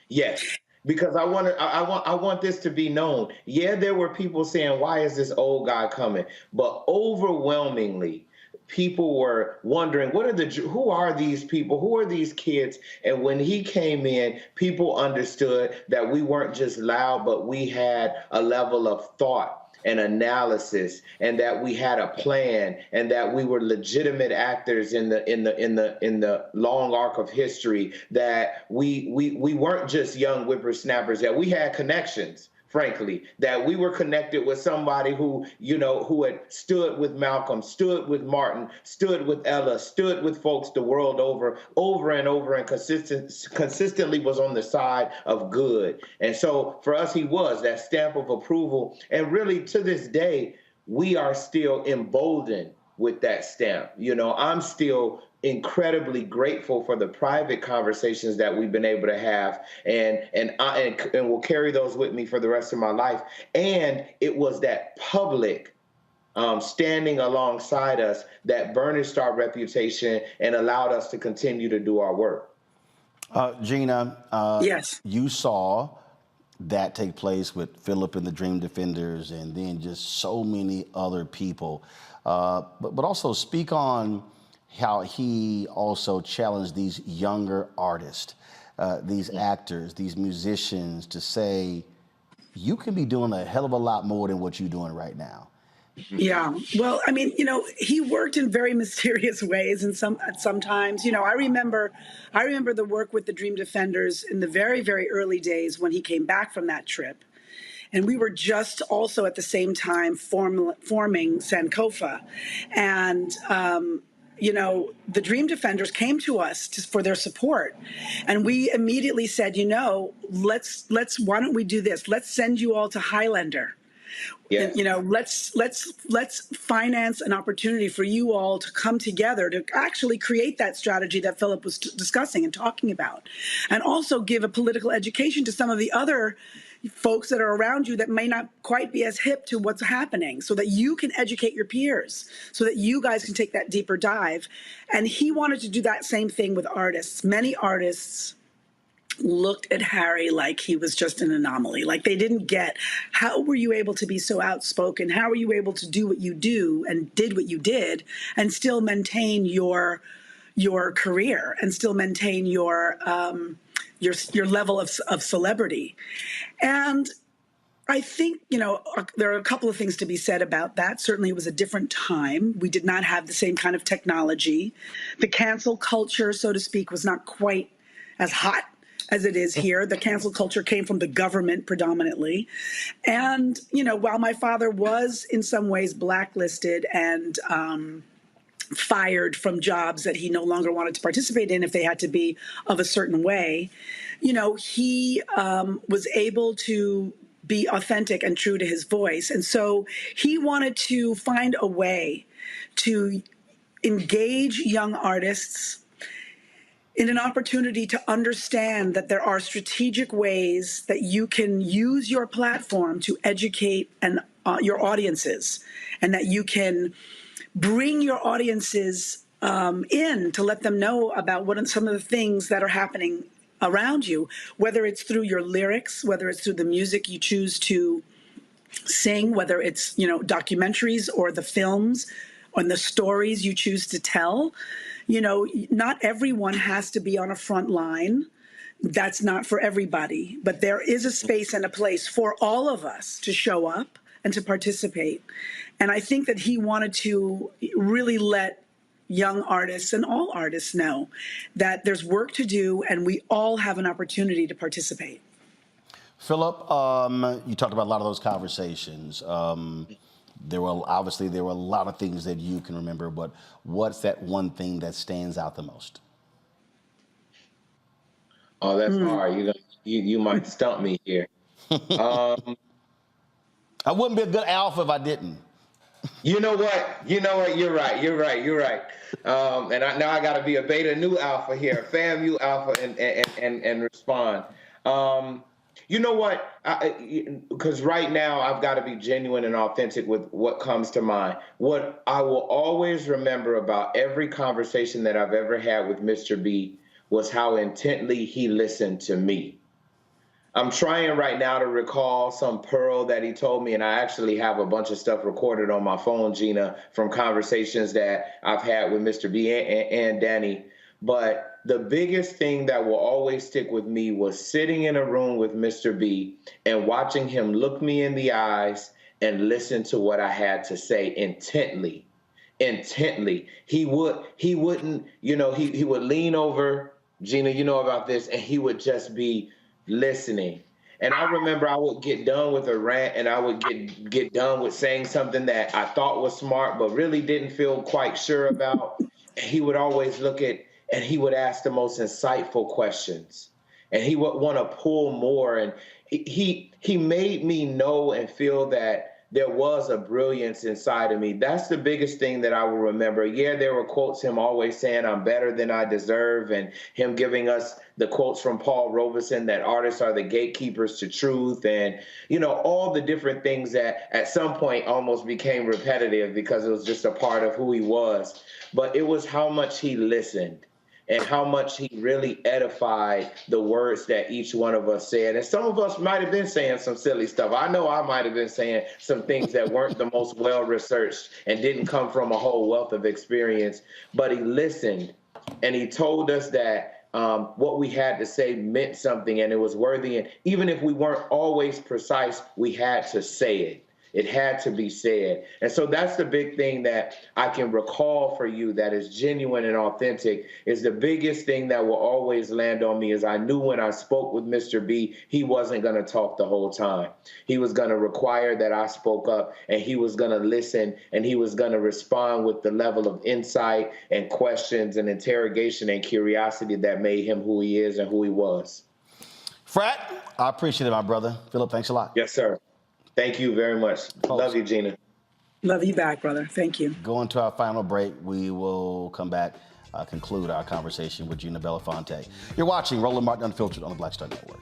Yes. Because I want this to be known. Yeah, there were people saying, why is this old guy coming? But overwhelmingly, people were wondering, who are these people? Who are these kids? And when he came in, people understood that we weren't just loud, but we had a level of thought and analysis, and that we had a plan, and that we were legitimate actors in the long arc of history, that we weren't just young whippersnappers, that we had connections frankly, that we were connected with somebody who, who had stood with Malcolm, stood with Martin, stood with Ella, stood with folks the world over and over, and consistently was on the side of good. And so for us, he was that stamp of approval. And really, to this day, we are still emboldened with that stamp. I'm still incredibly grateful for the private conversations that we've been able to have, and will carry those with me for the rest of my life. And it was that public standing alongside us that burnished our reputation and allowed us to continue to do our work. Gina, yes, you saw that take place with Philip and the Dream Defenders, and then just so many other people. But also speak on how he also challenged these younger artists, these actors, these musicians, to say, you can be doing a hell of a lot more than what you're doing right now. Yeah. Well, I mean, he worked in very mysterious ways, and sometimes, I remember the work with the Dream Defenders in the very, very early days when he came back from that trip. And we were just also at the same time forming Sankofa. And, the Dream Defenders came to us for their support. And we immediately said, why don't we do this? Let's send you all to Highlander. Yeah. Let's finance an opportunity for you all to come together to actually create that strategy that Philip was discussing and talking about, and also give a political education to some of the other folks that are around you that may not quite be as hip to what's happening, so that you can educate your peers, so that you guys can take that deeper dive. And he wanted to do that same thing with artists. Many artists looked at Harry like he was just an anomaly. Like they didn't get, how were you able to be so outspoken? How were you able to do what you do and did what you did and still maintain your career and still maintain your level of celebrity? And I think, there are a couple of things to be said about that. Certainly it was a different time. We did not have the same kind of technology. The cancel culture, so to speak, was not quite as hot as it is here. The cancel culture came from the government predominantly. And, while my father was in some ways blacklisted and fired from jobs that he no longer wanted to participate in if they had to be of a certain way, he was able to be authentic and true to his voice. And so he wanted to find a way to engage young artists in an opportunity to understand that there are strategic ways that you can use your platform to educate your audiences, and that you can bring your audiences in to let them know about what some of the things that are happening around you, whether it's through your lyrics, whether it's through the music you choose to sing, whether it's, documentaries or the films and the stories you choose to tell. Not everyone has to be on a front line. That's not for everybody. But there is a space and a place for all of us to show up and to participate. And I think that he wanted to really let young artists and all artists know that there's work to do and we all have an opportunity to participate. Philip, you talked about a lot of those conversations. There were a lot of things that you can remember, but what's that one thing that stands out the most? Oh, that's hard. You might stump me here. I wouldn't be a good alpha if I didn't. You know what? You're right. Now I got to be a beta new alpha here, FAMU alpha, and respond. You know what? Because right now I've got to be genuine and authentic with what comes to mind. What I will always remember about every conversation that I've ever had with Mr. B was how intently he listened to me. I'm trying right now to recall some pearl that he told me, and I actually have a bunch of stuff recorded on my phone, Gina, from conversations that I've had with Mr. B and Danny. But the biggest thing that will always stick with me was sitting in a room with Mr. B and watching him look me in the eyes and listen to what I had to say intently. He wouldn't, he would lean over, Gina, you know about this, and he would just be listening. And I remember I would get done with a rant and I would get done with saying something that I thought was smart, but really didn't feel quite sure about. And he would always look at, and he would ask the most insightful questions. And he would want to pull more. And he made me know and feel that there was a brilliance inside of me. That's the biggest thing that I will remember. Yeah, there were quotes, him always saying, I'm better than I deserve, and him giving us the quotes from Paul Robeson that artists are the gatekeepers to truth, and, you know, all the different things that at some point almost became repetitive because it was just a part of who he was. But it was how much he listened and how much he really edified the words that each one of us said. And some of us might have been saying some silly stuff. I know I might have been saying some things that weren't the most well-researched and didn't come from a whole wealth of experience, but he listened and he told us that what we had to say meant something and it was worthy. And even if we weren't always precise, we had to say it. It had to be said. And so that's the big thing that I can recall for you that is genuine and authentic, is the biggest thing that will always land on me is I knew when I spoke with Mr. B, he wasn't going to talk the whole time. He was going to require that I spoke up, and he was going to listen, and he was going to respond with the level of insight and questions and interrogation and curiosity that made him who he is and who he was. Frat, I appreciate it, my brother. Philip, thanks a lot. Yes, sir. Thank you very much. Love you, Gina. Love you back, brother. Thank you. Going to our final break. We will come back, conclude our conversation with Gina Belafonte. You're watching Roland Martin Unfiltered on the Black Star Network.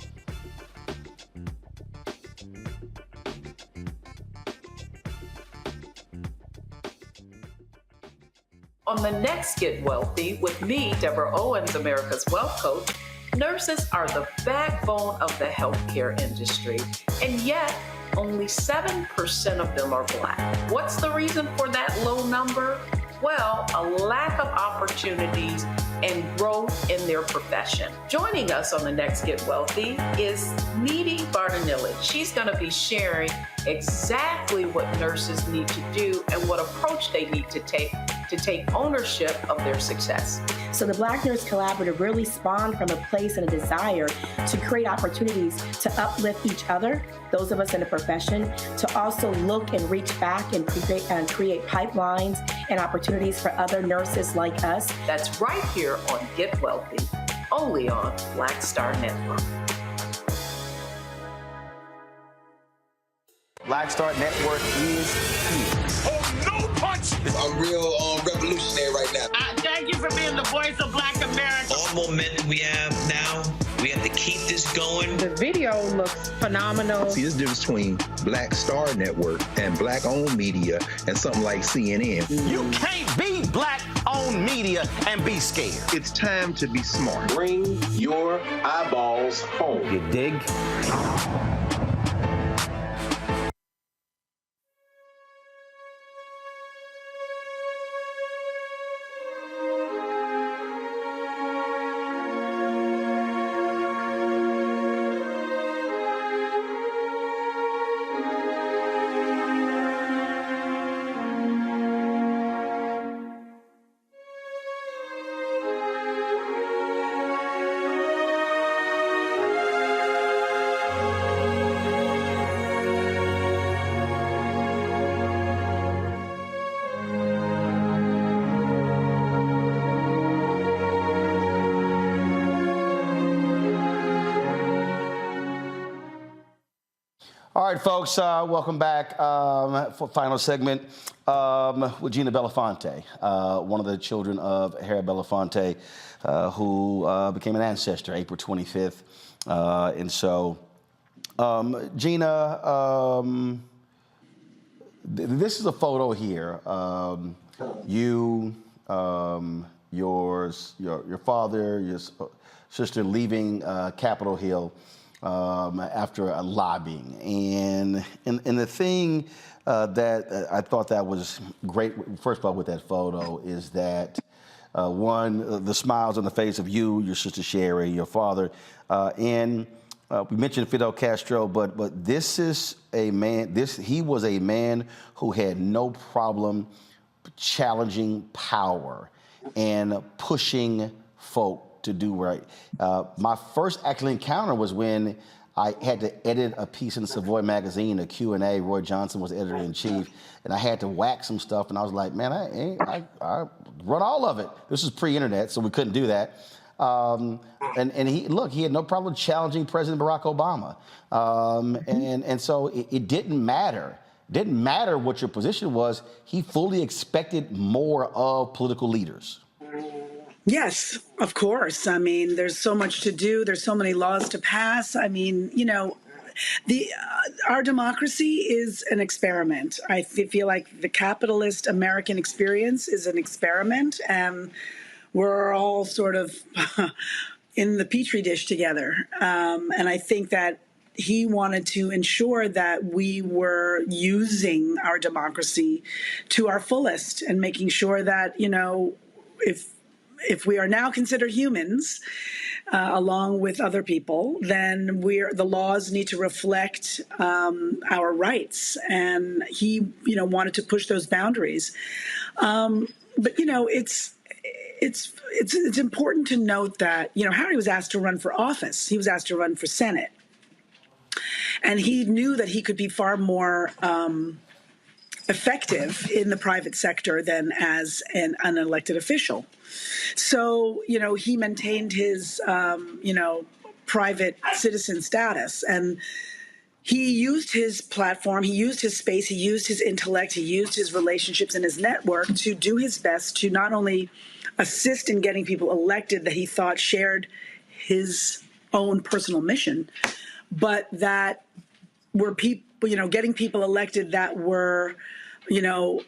On the next Get Wealthy with me, Deborah Owens, America's Wealth Coach, nurses are the backbone of the healthcare industry, and yet only 7% of them are Black. What's the reason for that low number? Well, a lack of opportunities and growth in their profession. Joining us on the next Get Wealthy is Needy Bartanilli. She's going to be sharing exactly what nurses need to do and what approach they need to take ownership of their success. So the Black Nurse Collaborative really spawned from a place and a desire to create opportunities to uplift each other, those of us in the profession, to also look and reach back and create pipelines and opportunities for other nurses like us. That's right here on Get Wealthy, only on Black Star Network. Black Star Network is here. Oh, no punch! I'm real revolutionary right now. Thank you for being the voice of Black America. All momentum we have now, we have to keep this going. The video looks phenomenal. See, this difference between Black Star Network and Black-owned media and something like CNN. You can't be Black-owned media and be scared. It's time to be smart. Bring your eyeballs home. You dig? All right, folks, welcome back for final segment with Gina Belafonte, one of the children of Harry Belafonte, who became an ancestor April 25th. And so, Gina, this is a photo here. You, your father, your sister leaving Capitol Hill after a lobbying. And the thing that I thought that was great, first of all, with that photo is that, one, the smiles on the face of you, your sister Sherry, your father, and we mentioned Fidel Castro, but this is a man, he was a man who had no problem challenging power and pushing folk to do right. My first actual encounter was when I had to edit a piece in Savoy magazine, a Q&A. Roy Johnson was editor-in-chief, and I had to whack some stuff, and I was like, man, I run all of it. This was pre-internet, so we couldn't do that. And he had no problem challenging President Barack Obama. And so it didn't matter. Didn't matter what your position was. He fully expected more of political leaders. Yes, of course. I mean, there's so much to do. There's so many laws to pass. I mean, you know, our democracy is an experiment. I feel like the capitalist American experience is an experiment, and we're all sort of in the petri dish together. And I think that he wanted to ensure that we were using our democracy to our fullest and making sure that, you know, if we are now considered humans, along with other people, then the laws need to reflect our rights. And he, you know, wanted to push those boundaries. But you know, it's important to note that, you know, Harry was asked to run for office. He was asked to run for Senate, and he knew that he could be far more effective in the private sector than as an unelected official. So, you know, he maintained his, you know, private citizen status, and he used his platform, he used his space, he used his intellect, he used his relationships and his network to do his best to not only assist in getting people elected that he thought shared his own personal mission, but that were people, you know, getting people elected that were, you know,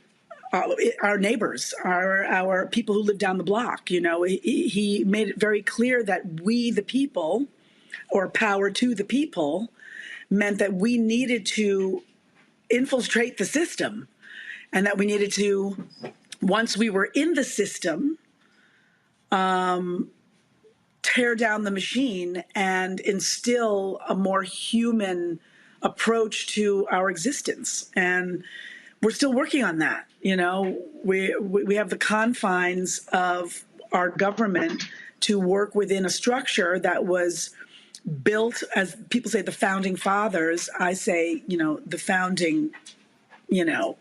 our neighbors, our people who live down the block. You know, he made it very clear that we, the people, or power to the people, meant that we needed to infiltrate the system, and that we needed to, once we were in the system, tear down the machine and instill a more human approach to our existence. And we're still working on that. You know, we have the confines of our government to work within a structure that was built, as people say, the founding fathers. I say, you know, the founding, you know,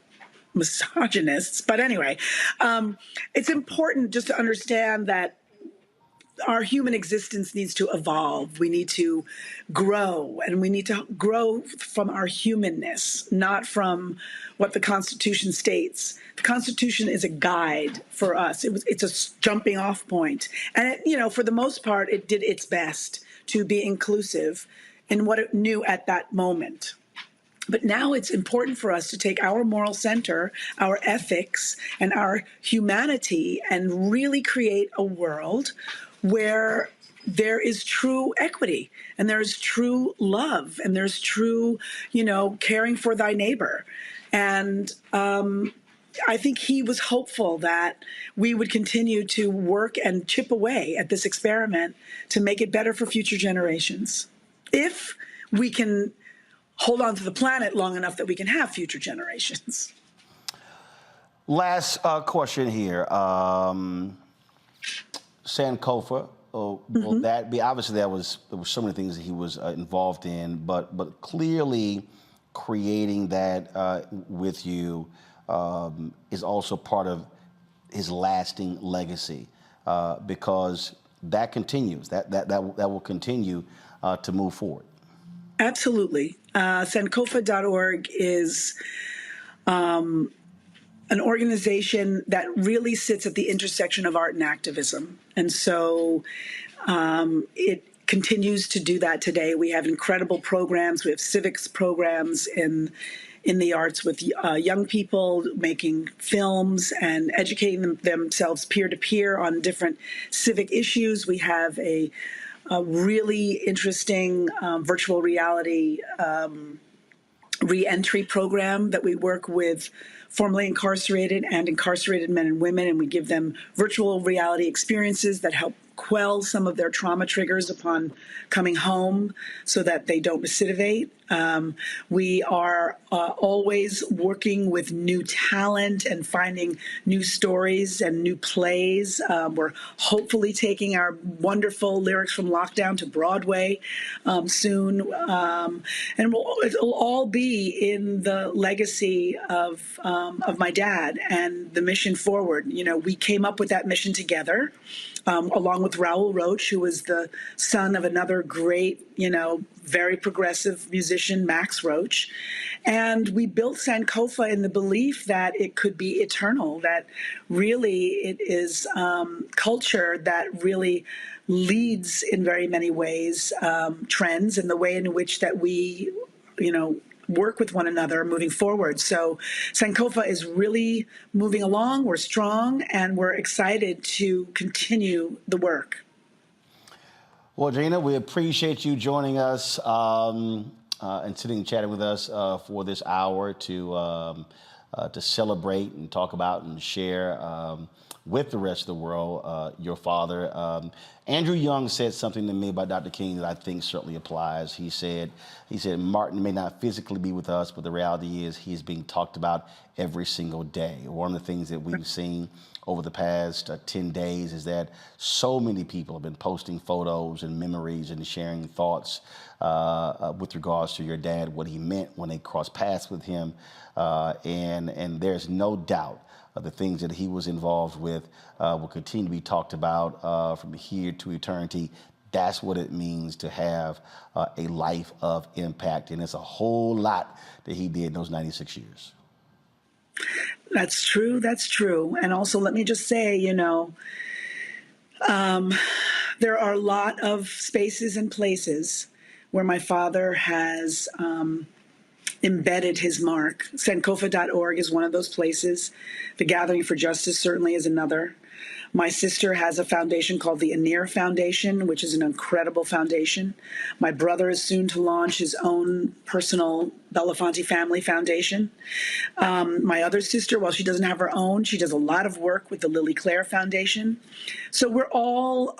misogynists. But anyway, it's important just to understand that our human existence needs to evolve. We need to grow, and we need to grow from our humanness, not from what the Constitution states. The Constitution is a guide for us. It's a jumping off point. And, it, you know, for the most part, it did its best to be inclusive in what it knew at that moment. But now it's important for us to take our moral center, our ethics, and our humanity and really create a world where there is true equity, and there's true love, and there's true, you know, caring for thy neighbor. And I think he was hopeful that we would continue to work and chip away at this experiment to make it better for future generations. If we can hold on to the planet long enough that we can have future generations. Last question here. Sankofa, will that be, obviously there were so many things that he was involved in, but clearly creating that with you is also part of his lasting legacy, because that continues, that will continue to move forward. Absolutely. Sankofa.org is an organization that really sits at the intersection of art and activism. And so it continues to do that today. We have incredible programs. We have civics programs in the arts with young people making films and educating themselves peer-to-peer on different civic issues. We have a really interesting virtual reality re-entry program that we work with formerly incarcerated and incarcerated men and women, and we give them virtual reality experiences that help quell some of their trauma triggers upon coming home so that they don't recidivate. We are always working with new talent and finding new stories and new plays. We're hopefully taking our wonderful Lyrics from Lockdown to Broadway soon. And it'll all be in the legacy of my dad and the mission forward. You know, we came up with that mission together. Along with Raoul Roach, who was the son of another great, very progressive musician, Max Roach. And we built Sankofa in the belief that it could be eternal, that really it is culture that really leads in very many ways trends and the way in which that we, work with one another moving forward. So Sankofa is really moving along. We're strong, and we're excited to continue the work. Well, Gina, we appreciate you joining us and sitting and chatting with us for this hour to celebrate and talk about and share with the rest of the world your father. Andrew Young said something to me about Dr. King that I think certainly applies. He said, Martin may not physically be with us, but the reality is he's being talked about every single day. One of the things that we've seen over the past 10 days is that so many people have been posting photos and memories and sharing thoughts with regards to your dad, what he meant when they crossed paths with him. And there's no doubt the things that he was involved with will continue to be talked about from here to eternity. That's what it means to have a life of impact. And it's a whole lot that he did in those 96 years. That's true. That's true. And also, let me just say, there are a lot of spaces and places where my father has embedded his mark. Sankofa.org is one of those places. The Gathering for Justice certainly is another. My sister has a foundation called the Anir Foundation, which is an incredible foundation. My brother is soon to launch his own personal Belafonte Family Foundation. My other sister, while she doesn't have her own, she does a lot of work with the Lily Claire Foundation. So we're all,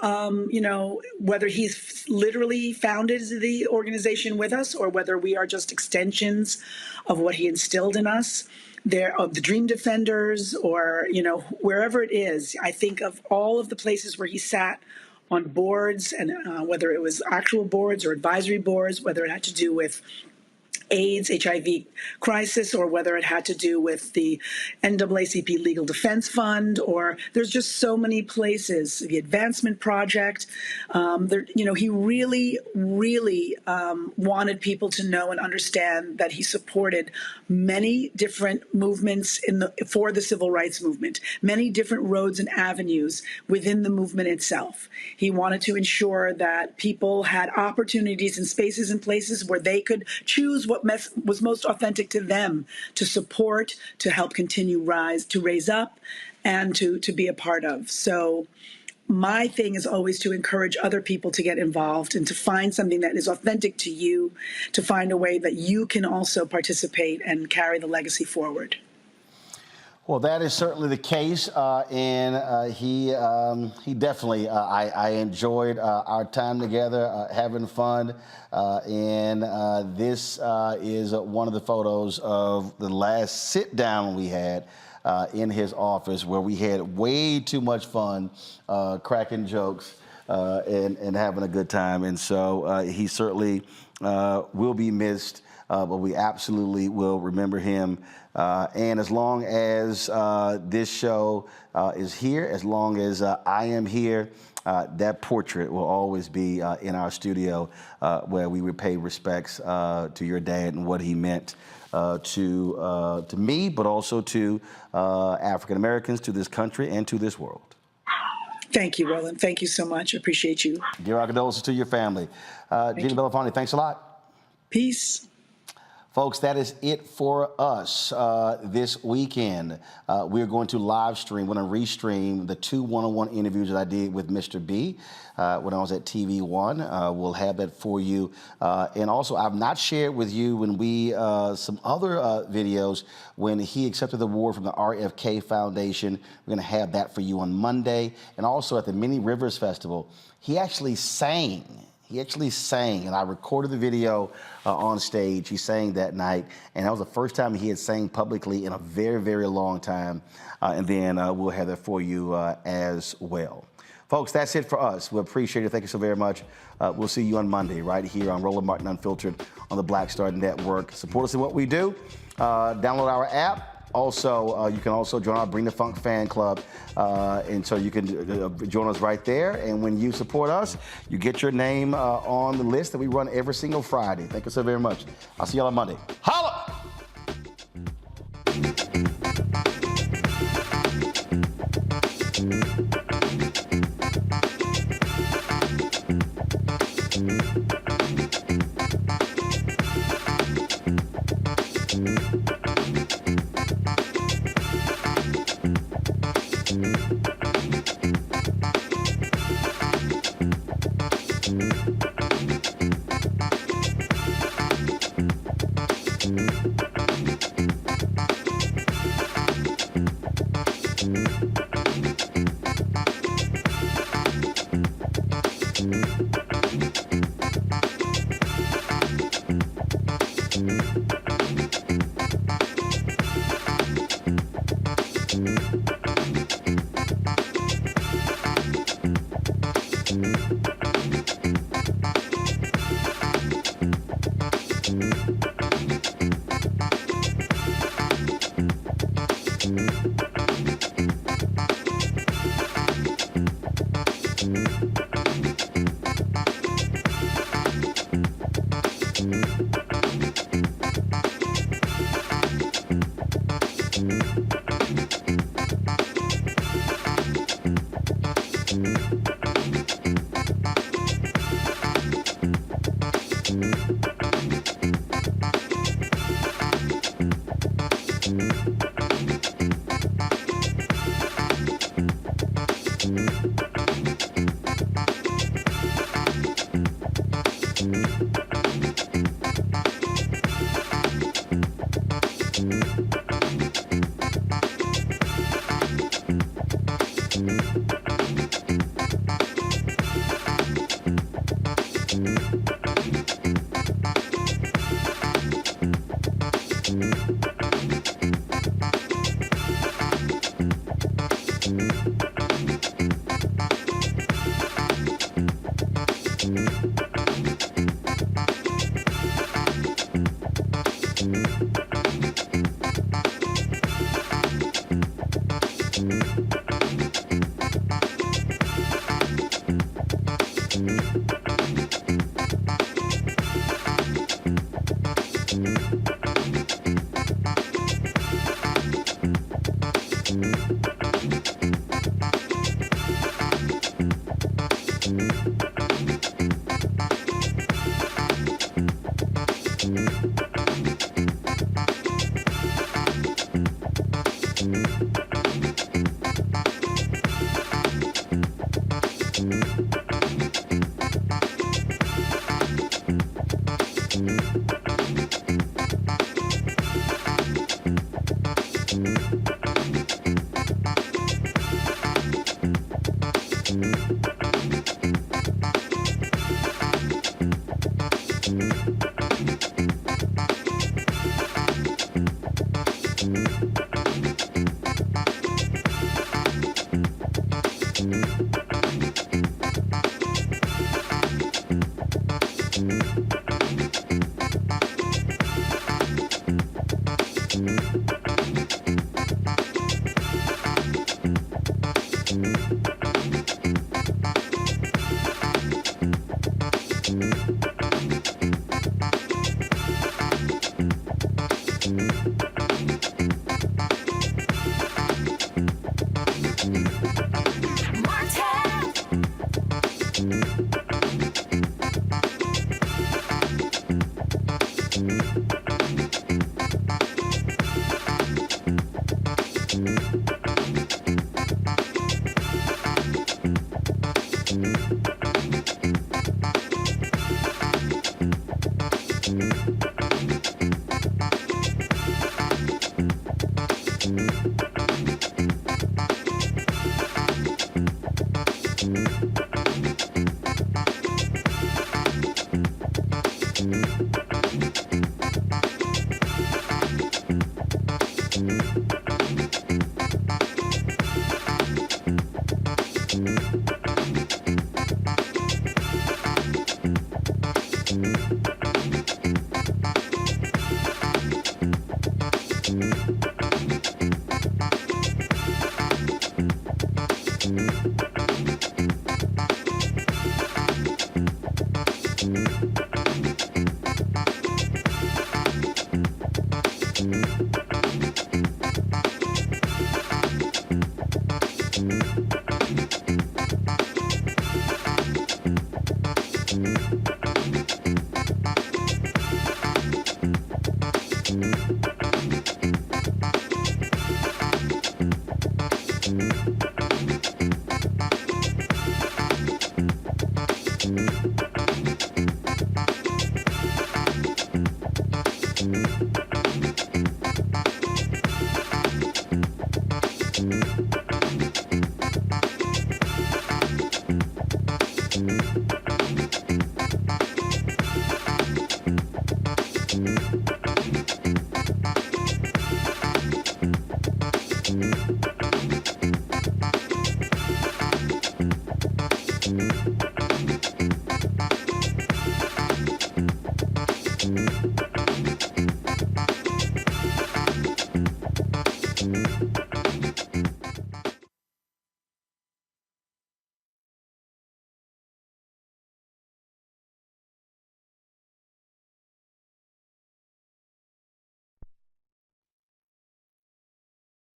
whether he's literally founded the organization with us or whether we are just extensions of what he instilled in us, of the Dream Defenders or, wherever it is. I think of all of the places where he sat on boards and whether it was actual boards or advisory boards, whether it had to do with AIDS, HIV crisis, or whether it had to do with the NAACP Legal Defense Fund, or there's just so many places, the Advancement Project. He really, really wanted people to know and understand that he supported many different movements for the civil rights movement, many different roads and avenues within the movement itself. He wanted to ensure that people had opportunities and spaces and places where they could choose what was most authentic to them to support, to help continue to raise up, and to be a part of. So my thing is always to encourage other people to get involved and to find something that is authentic to you, to find a way that you can also participate and carry the legacy forward. Well, that is certainly the case, and he definitely, I enjoyed our time together, having fun, and this is one of the photos of the last sit-down we had in his office where we had way too much fun, cracking jokes and having a good time, and so he certainly will be missed, but we absolutely will remember him. And as long as this show is here, as long as I am here, that portrait will always be in our studio where we would pay respects to your dad and what he meant to me, but also to African Americans, to this country, and to this world. Thank you, Roland. Thank you so much. I appreciate you. Give our condolences to your family. Gina Belafonte, thanks a lot. Peace. Folks, that is it for us this weekend. We're going to live stream, we're going to restream the 2 one-on-one interviews that I did with Mr. B when I was at TV One. We'll have that for you. And also, I've not shared with you when we, some other videos when he accepted the award from the RFK Foundation. We're going to have that for you on Monday. And also at the Many Rivers Festival, he actually sang. And I recorded the video on stage. He sang that night, and that was the first time he had sang publicly in a very, very long time. And then we'll have that for you as well. Folks, that's it for us. We appreciate it. Thank you so very much. We'll see you on Monday right here on Roland Martin Unfiltered on the Black Star Network. Support us in what we do. Download our app. Also, you can also join our Bring the Funk fan club, and so you can join us right there. And when you support us, you get your name on the list that we run every single Friday. Thank you so very much. I'll see y'all on Monday. Holla!